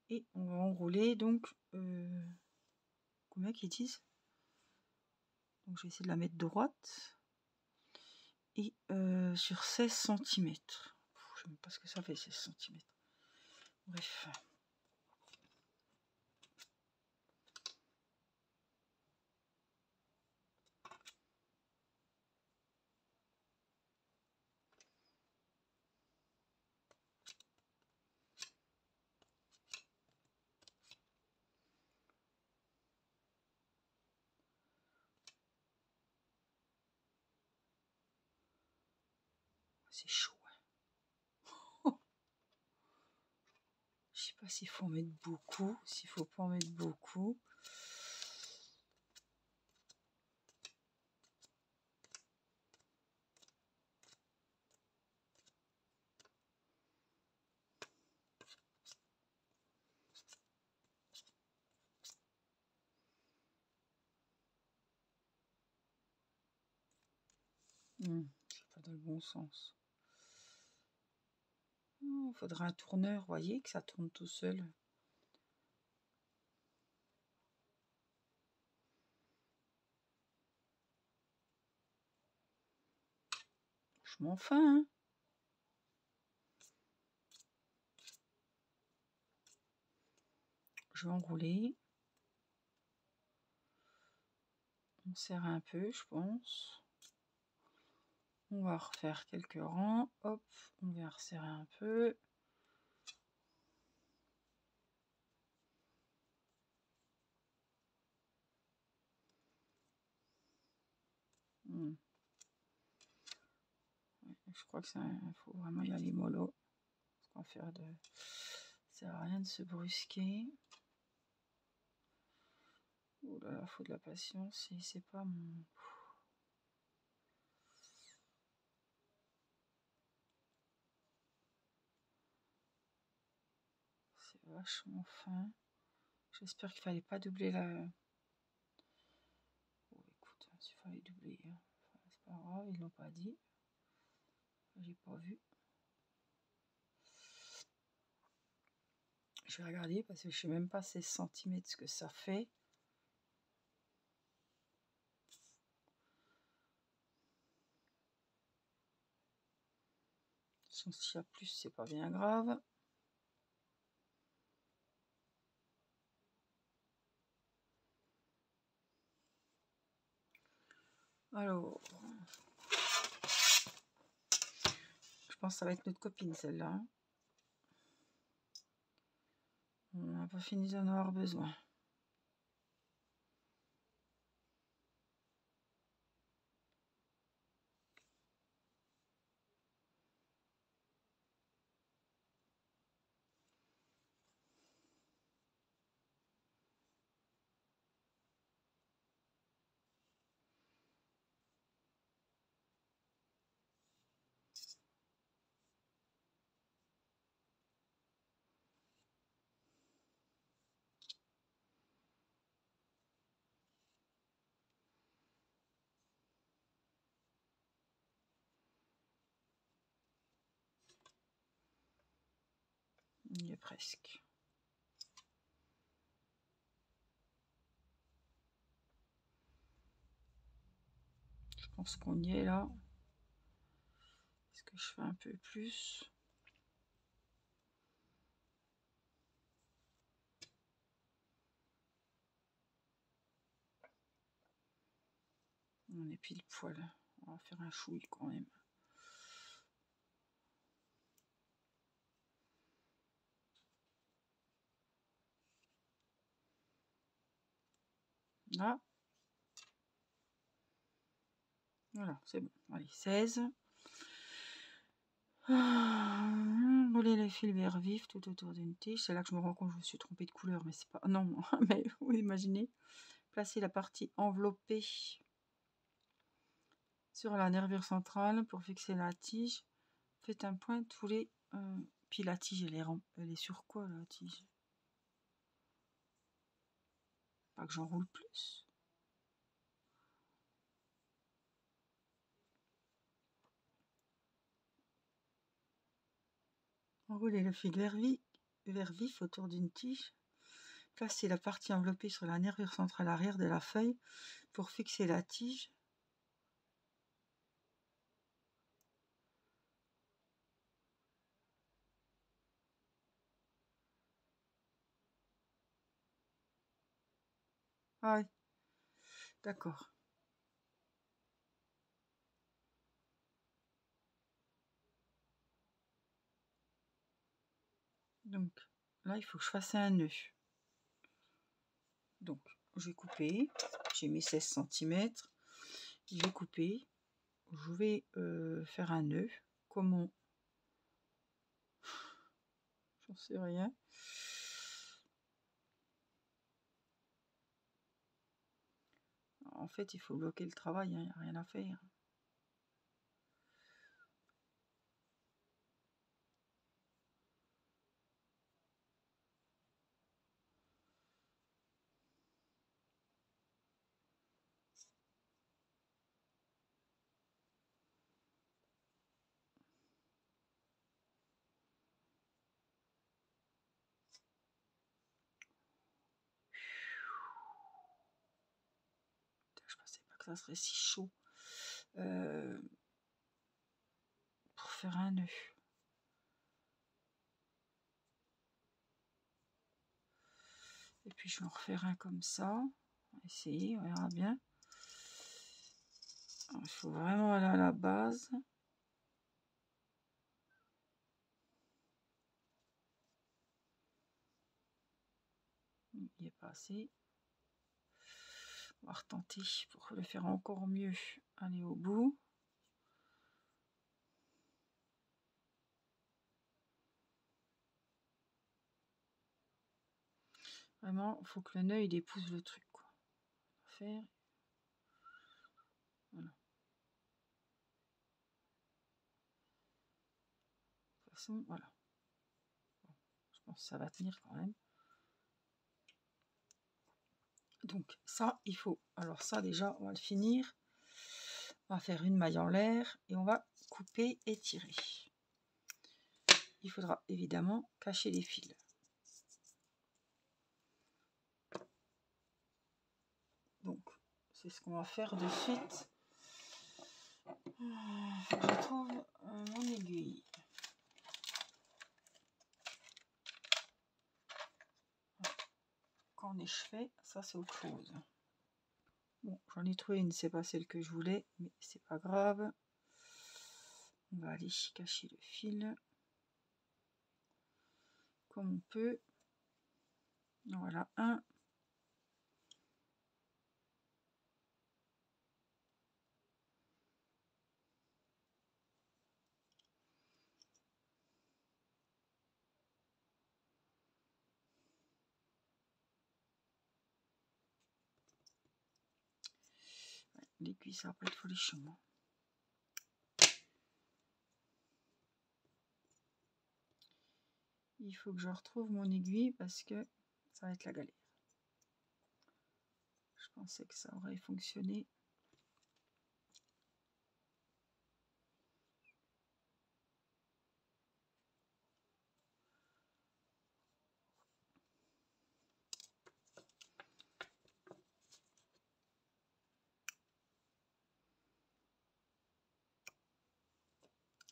Et on va enrouler donc combien qu'ils disent? Donc je vais essayer de la mettre droite et sur 16 cm. Je sais même pas ce que ça fait 16 cm. Bref. C'est chaud. Hein. Je sais pas s'il faut en mettre beaucoup, s'il faut pas en mettre beaucoup. C'est pas dans le bon sens. Il faudrait un tourneur, vous voyez, que ça tourne tout seul. Je m'en fais, hein. Je vais enrouler. On serre un peu, je pense. On va refaire quelques rangs. Hop, on va resserrer un peu. Je crois que ça, faut vraiment y aller mollo. On va faire de... Ça sert à rien de se brusquer. Oh là là, faut de la patience et c'est pas mon... C'est vachement fin. J'espère qu'il fallait pas doubler la... Oh écoute, s'il fallait doubler, hein. Enfin, c'est pas grave, ils l'ont pas dit. J'ai pas vu. Je vais regarder parce que je sais même pas 16 cm ce que ça fait. S'il y a plus, c'est pas bien grave. Alors, je pense que ça va être notre copine celle-là. Hein. On n'a pas fini d'en avoir besoin. Il y est presque. Je pense qu'on y est là. Est-ce que je fais un peu plus? On est pile poil. On va faire un chouille quand même. Là. Voilà, c'est bon. Allez, 16. Rouler les fils vert vif tout autour d'une tige. C'est là que je me rends compte que je me suis trompée de couleur, mais c'est pas... Non, mais vous imaginez. Placer la partie enveloppée sur la nervure centrale pour fixer la tige. Faites un point tous les... Puis la tige, elle est sur quoi, la tige? Pas que j'enroule plus. Enroulez le fil vert vif autour d'une tige. Placez la partie enveloppée sur la nervure centrale arrière de la feuille pour fixer la tige. Ah oui, d'accord. Donc là, il faut que je fasse un nœud. Donc, je vais couper. J'ai mis 16 cm. Je vais couper. Je vais faire un nœud. Comment? J'en sais rien. En fait, il faut bloquer le travail. Il n'y a rien à faire. Je pensais pas que ça serait si chaud pour faire un nœud. Et puis je vais en refaire un comme ça. On va essayer, on verra bien. Il faut vraiment aller à la base. Il n'y est pas assez. On va retenter pour le faire encore mieux. Aller au bout. Vraiment, il faut que le nœud il épouse le truc, quoi. Faire. Voilà. De toute façon, voilà. Bon, je pense que ça va tenir quand même. Donc ça, il faut. Alors ça déjà, on va le finir. On va faire une maille en l'air et on va couper et tirer. Il faudra évidemment cacher les fils. Donc, c'est ce qu'on va faire de suite. Faut que je trouve mon aiguille. Quand on est chevet, ça c'est autre chose. Bon, j'en ai trouvé une, c'est pas celle que je voulais, mais c'est pas grave. On va aller cacher le fil comme on peut. Voilà, un. Ouais, l'aiguille, ça va pas être folichon. Il faut que je retrouve mon aiguille parce que ça va être la galère. Je pensais que ça aurait fonctionné.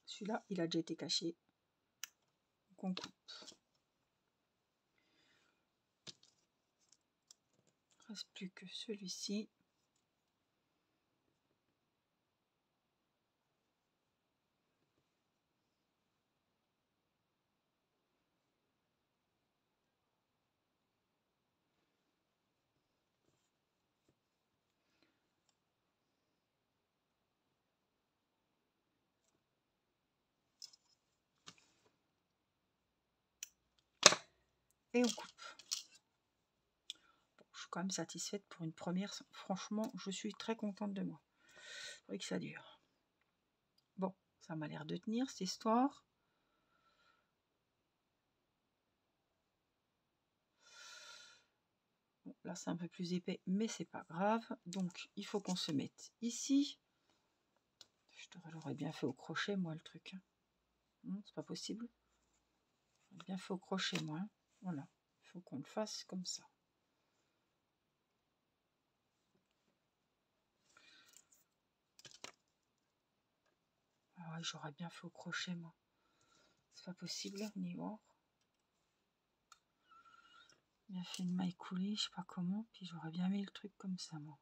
Celui-là, il a déjà été caché. Donc on coupe. Il ne reste plus que celui-ci. et on coupe. Bon, je suis quand même satisfaite pour une première. Franchement, je suis très contente de moi. Il faudrait que ça dure. Bon, ça m'a l'air de tenir cette histoire. Bon, là, c'est un peu plus épais, mais c'est pas grave. Donc, il faut qu'on se mette ici. Je l'aurais bien fait au crochet, moi, le truc. Non, c'est pas possible. J'aurais bien fait au crochet, moi. Voilà. Il faut qu'on le fasse comme ça. Ah ouais, j'aurais bien fait au crochet, moi. C'est pas possible, ni voir. Bien fait une maille coulée, je sais pas comment. Puis j'aurais bien mis le truc comme ça, moi.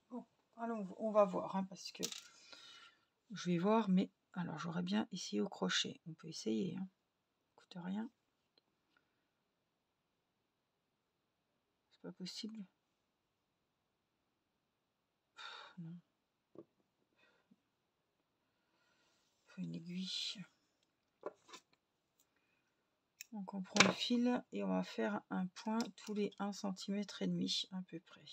Bon, allons, on va voir, hein, parce que je vais voir, mais alors j'aurais bien essayé au crochet. On peut essayer, hein. Coûte rien. C'est pas possible. Non. Il faut une aiguille. Donc on prend le fil et on va faire un point tous les 1,5 cm à peu près.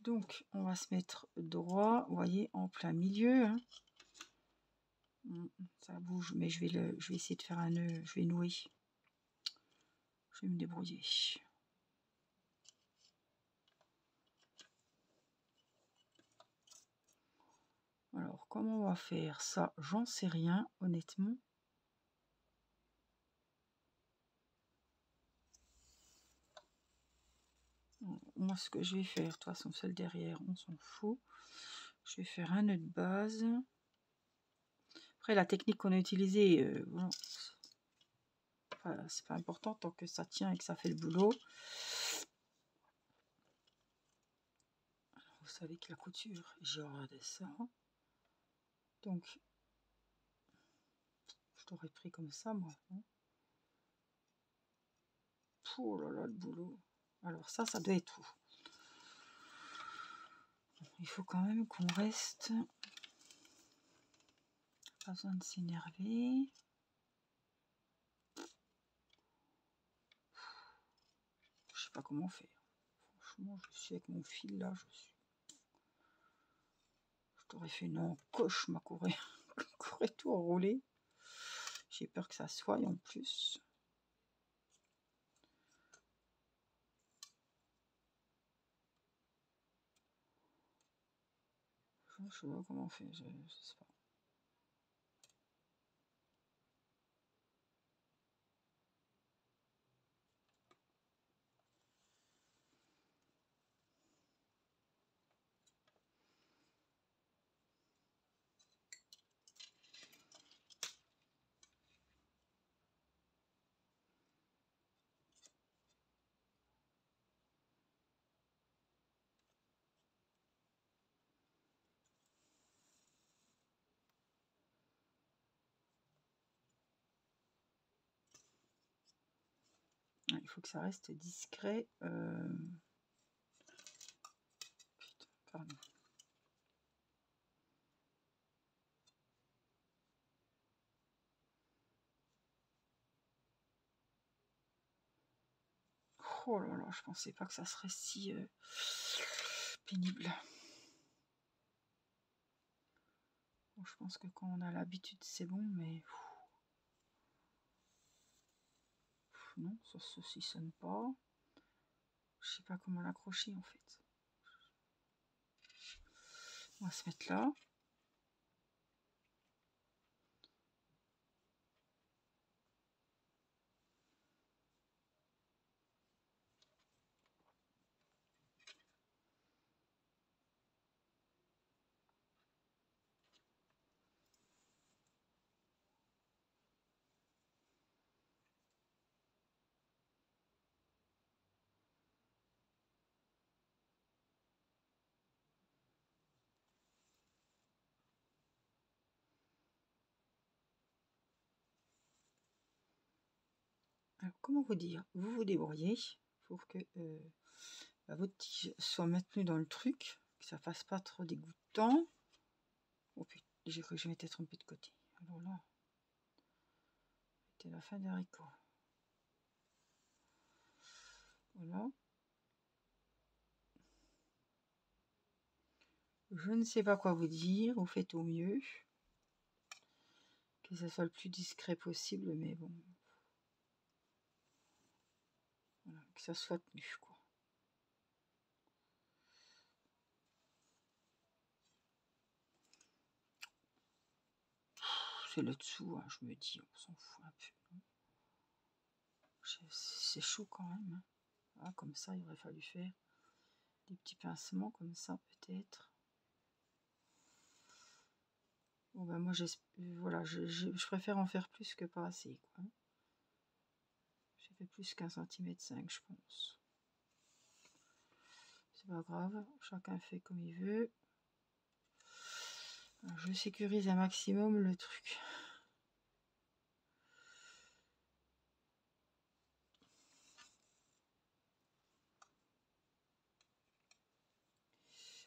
Donc on va se mettre droit, vous voyez, en plein milieu, hein. Ça bouge, mais je vais essayer de faire un nœud, je vais nouer. Je vais me débrouiller. Alors, comment on va faire ça? J'en sais rien, honnêtement. Moi, ce que je vais faire, de toute façon, celle derrière, on s'en fout. Je vais faire un nœud de base. Après, la technique qu'on a utilisée, bon, c'est pas important tant que ça tient et que ça fait le boulot. Vous savez que la couture, j'ai regardé ça. Donc, je t'aurais pris comme ça, moi. Hein. Oh là là, le boulot. Alors ça doit être tout. Il faut quand même qu'on reste. Pas besoin de s'énerver. Je sais pas comment faire. Franchement, je suis avec mon fil là, je t'aurais fait une encoche, ma courait tout enroulé. J'ai peur que ça soie en plus. Je sais pas comment on fait, je sais pas. Il faut que ça reste discret. Putain, pardon. Oh là là, je pensais pas que ça serait si pénible. Bon, je pense que quand on a l'habitude, c'est bon, mais non, ça se saucissonne pas. Je sais pas comment l'accrocher en fait. On va se mettre là. Alors, comment vous dire? Vous vous débrouillez pour que votre tige soit maintenue dans le truc, que ça fasse pas trop dégoûtant. Oh putain, j'ai cru que je m'étais trompée de côté. Alors là, c'était la fin des haricots. Voilà. Je ne sais pas quoi vous dire, vous faites au mieux. Que ça soit le plus discret possible, mais bon. Voilà, que ça soit tenu, quoi. C'est le dessous, hein, je me dis, on s'en fout un peu. C'est chaud quand même. Hein. Ah, comme ça, il aurait fallu faire des petits pincements comme ça, peut-être. Bon, ben moi, voilà, je préfère en faire plus que pas assez, quoi. J'ai fait plus qu'1 cm 5, je pense. C'est pas grave, chacun fait comme il veut. Alors, je sécurise un maximum le truc.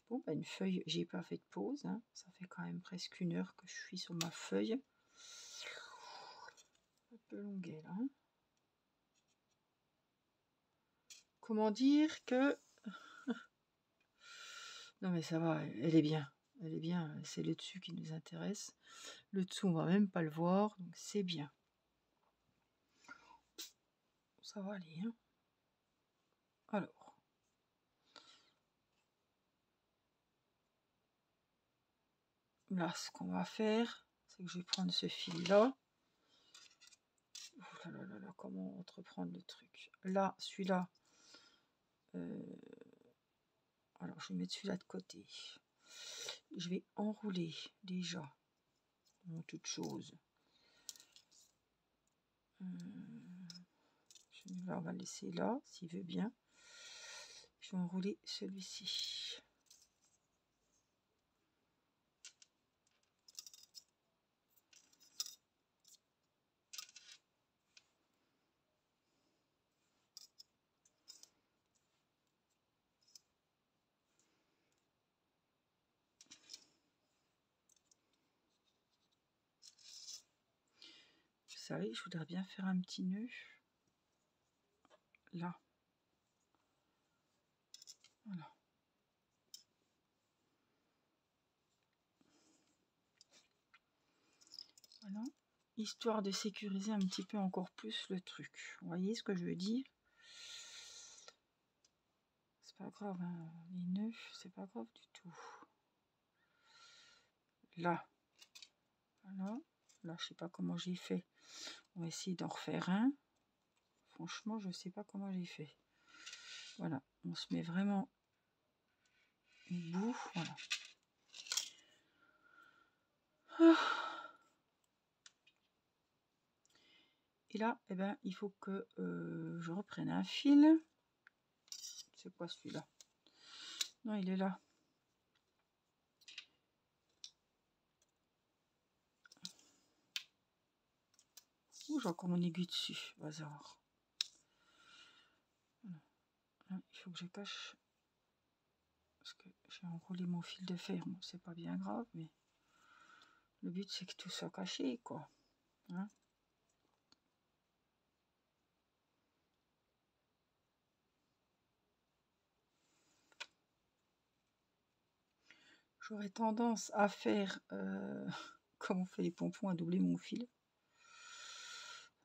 Bon, bah une feuille, j'ai pas fait de pause. Hein. Ça fait quand même presque 1 heure que je suis sur ma feuille. Un peu longuet là. Hein. Comment dire que... Non mais ça va, elle est bien. Elle est bien, c'est le dessus qui nous intéresse. Le dessous, on va même pas le voir, donc c'est bien. Ça va aller. Hein. Alors. Là, ce qu'on va faire, c'est que je vais prendre ce fil-là. Oh là là là là, comment entreprendre le truc? Là, celui-là. Alors, je vais mettre celui-là de côté. Je vais enrouler déjà, en toute chose. Celui-là, on va le laisser là, s'il veut bien. Je vais enrouler celui-ci. Vous savez, je voudrais bien faire un petit nœud. Là. Voilà. Voilà. Histoire de sécuriser un petit peu encore plus le truc. Vous voyez ce que je veux dire? C'est pas grave, hein. Les nœuds, c'est pas grave du tout. Là. Voilà. Là, je sais pas comment j'ai fait. On va essayer d'en refaire un. Franchement, je sais pas comment j'ai fait. Voilà. On se met vraiment au bout. Voilà. Et là, eh ben, il faut que je reprenne un fil. C'est quoi celui-là? Non, il est là. Ouh, j'ai encore mon aiguille dessus. Bazar. Voilà. Là, il faut que je cache. Parce que j'ai enroulé mon fil de fer. Bon, c'est pas bien grave, mais le but, c'est que tout soit caché, quoi. Hein? J'aurais tendance à faire, comme on fait les pompons, à doubler mon fil.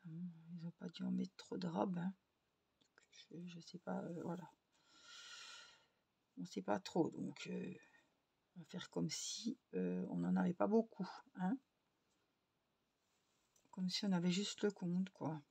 Ils n'ont pas dû en mettre trop de robes. Hein. Je sais pas, voilà. On sait pas trop, donc on va faire comme si on n'en avait pas beaucoup. Hein. Comme si on avait juste le compte, quoi.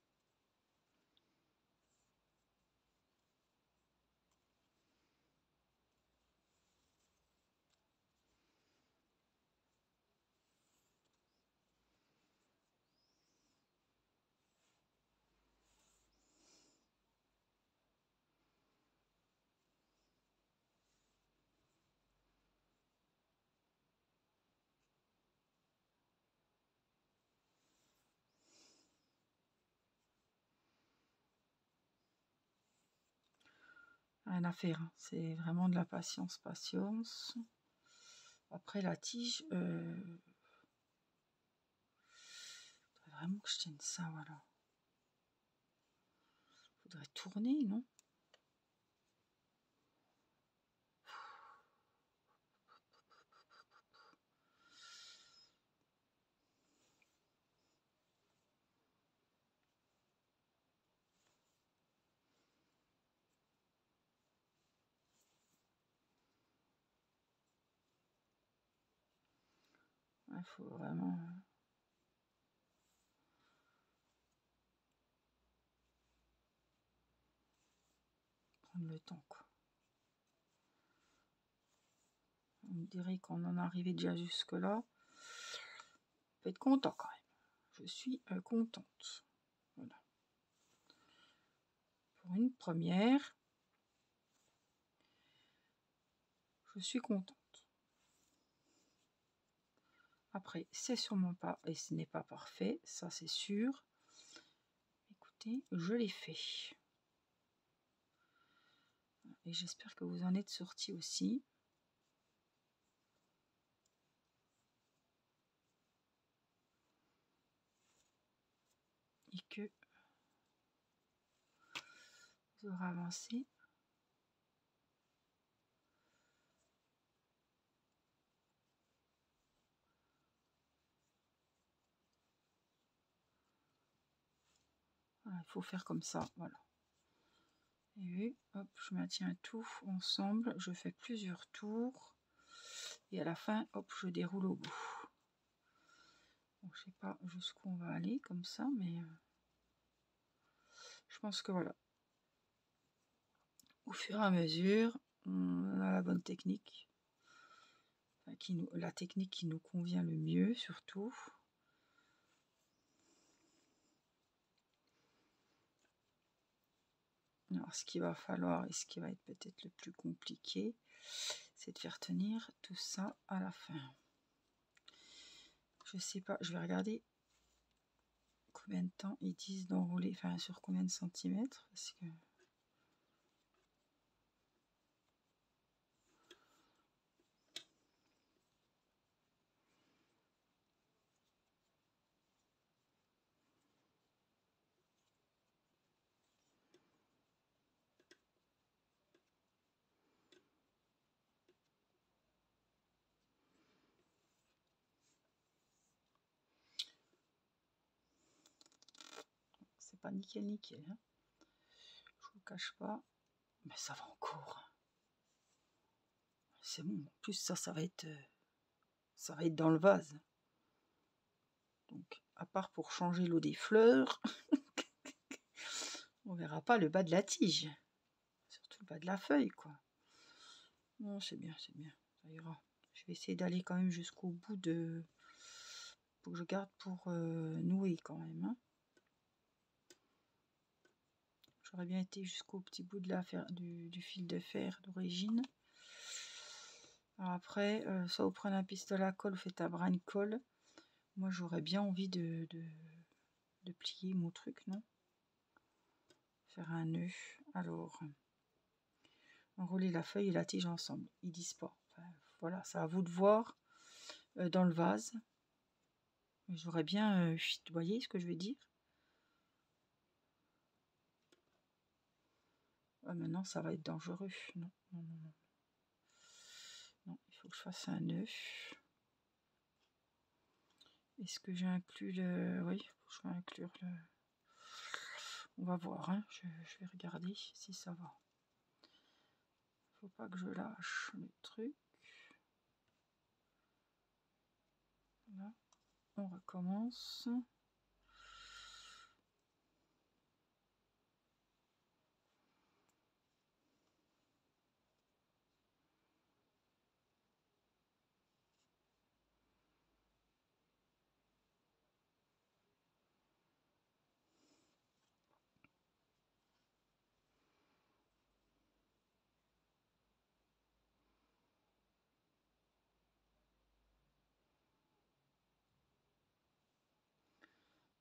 rien à faire, hein. C'est vraiment de la patience, patience. Après la tige, faudrait vraiment que je tienne ça, voilà. Faudrait tourner, non? Il faut vraiment prendre le temps, quoi. On dirait qu'on en est arrivé déjà jusque-là. On peut être content quand même. Je suis contente. Voilà. Pour une première, je suis contente. Après, c'est sûrement pas, et ce n'est pas parfait, ça c'est sûr. Écoutez, je l'ai fait. Et j'espère que vous en êtes sortis aussi. Et que vous aurez avancé. Voilà, il faut faire comme ça, voilà. Et hop, je maintiens tout ensemble, je fais plusieurs tours. Et à la fin, hop, je déroule au bout. Bon, je sais pas jusqu'où on va aller comme ça, mais je pense que voilà. Au fur et à mesure, on a la bonne technique. Enfin, la technique qui nous convient le mieux, surtout. Alors, ce qu'il va falloir, et ce qui va être peut-être le plus compliqué, c'est de faire tenir tout ça à la fin. Je sais pas, je vais regarder combien de temps ils disent d'enrouler, enfin sur combien de centimètres, parce que c'est pas nickel nickel, hein. Je vous cache pas, mais ça va encore. C'est bon, en plus ça va être dans le vase. Donc, à part pour changer l'eau des fleurs, on verra pas le bas de la tige. Surtout le bas de la feuille, quoi. Non, c'est bien, ça ira. Je vais essayer d'aller quand même jusqu'au bout de... Faut que je garde pour nouer quand même, hein. J'aurais bien été jusqu'au petit bout de du fil de fer d'origine. Après, soit vous prenez un pistolet à colle, vous faites un brin de colle. Moi, j'aurais bien envie de plier mon truc, non? Faire un nœud. Alors, enrouler la feuille et la tige ensemble. Ils disent pas. Enfin, voilà, c'est à vous de voir dans le vase. J'aurais bien... vous voyez ce que je veux dire? Ah, maintenant, ça va être dangereux. Non, non, non, non. Non, il faut que je fasse un nœud. Est-ce que j'ai inclus le... Oui, il faut que je vais inclure le... On va voir, hein. Je vais regarder si ça va. Faut pas que je lâche le truc. Là, on recommence.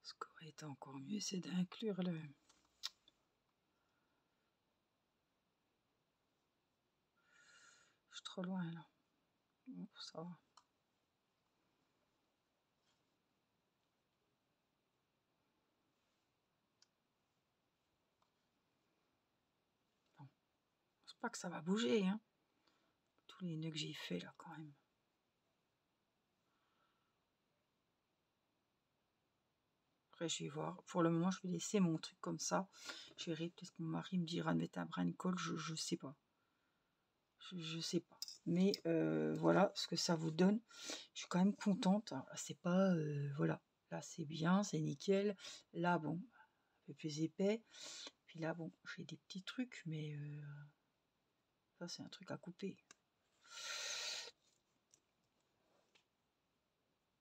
Ce qui aurait été encore mieux, c'est d'inclure le... trop loin là. Bon, ça va. Bon. Je pense pas que ça va bouger, hein. Tous les nœuds que j'ai fait là quand même. Après, je vais voir. Pour le moment, je vais laisser mon truc comme ça. Je verrai. Peut-être que mon mari me dira de mettre un brin de colle. Je sais pas. Je sais pas. Mais voilà ce que ça vous donne. Je suis quand même contente. C'est pas... voilà. Là, c'est bien. C'est nickel. Là, bon, un peu plus épais. Puis là, bon, j'ai des petits trucs. Mais ça, c'est un truc à couper.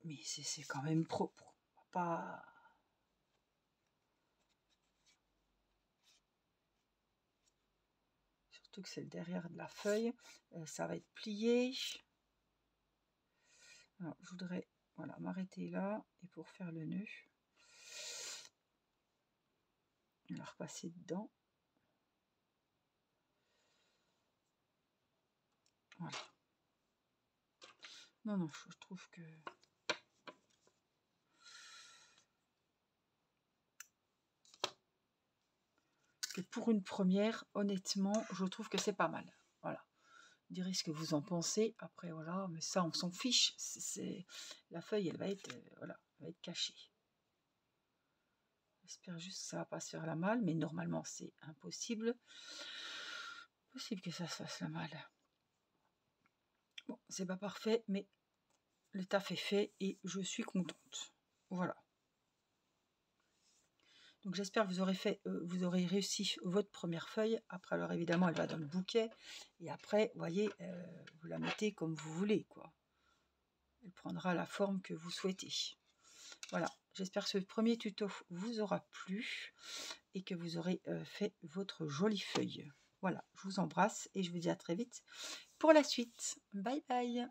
Mais c'est quand même propre. Pas... Surtout que c'est le derrière de la feuille. Ça va être plié. Alors, je voudrais voilà, m'arrêter là. Et pour faire le nœud, on va repasser dedans. Voilà. Non, non, je trouve que... pour une première, honnêtement, je trouve que c'est pas mal. Voilà. Vous direz ce que vous en pensez. Après, voilà, mais ça, on s'en fiche. La feuille, elle va être, voilà, elle va être cachée. J'espère juste que ça va pas se faire la malle, mais normalement, c'est impossible. Possible que ça se fasse la malle. Bon, c'est pas parfait, mais le taf est fait et je suis contente. Voilà. Donc j'espère que vous aurez réussi votre première feuille. Après, alors évidemment, elle va dans le bouquet. Et après, vous voyez, vous la mettez comme vous voulez, quoi. Elle prendra la forme que vous souhaitez. Voilà, j'espère que ce premier tuto vous aura plu et que vous aurez fait votre jolie feuille. Voilà, je vous embrasse et je vous dis à très vite pour la suite. Bye bye.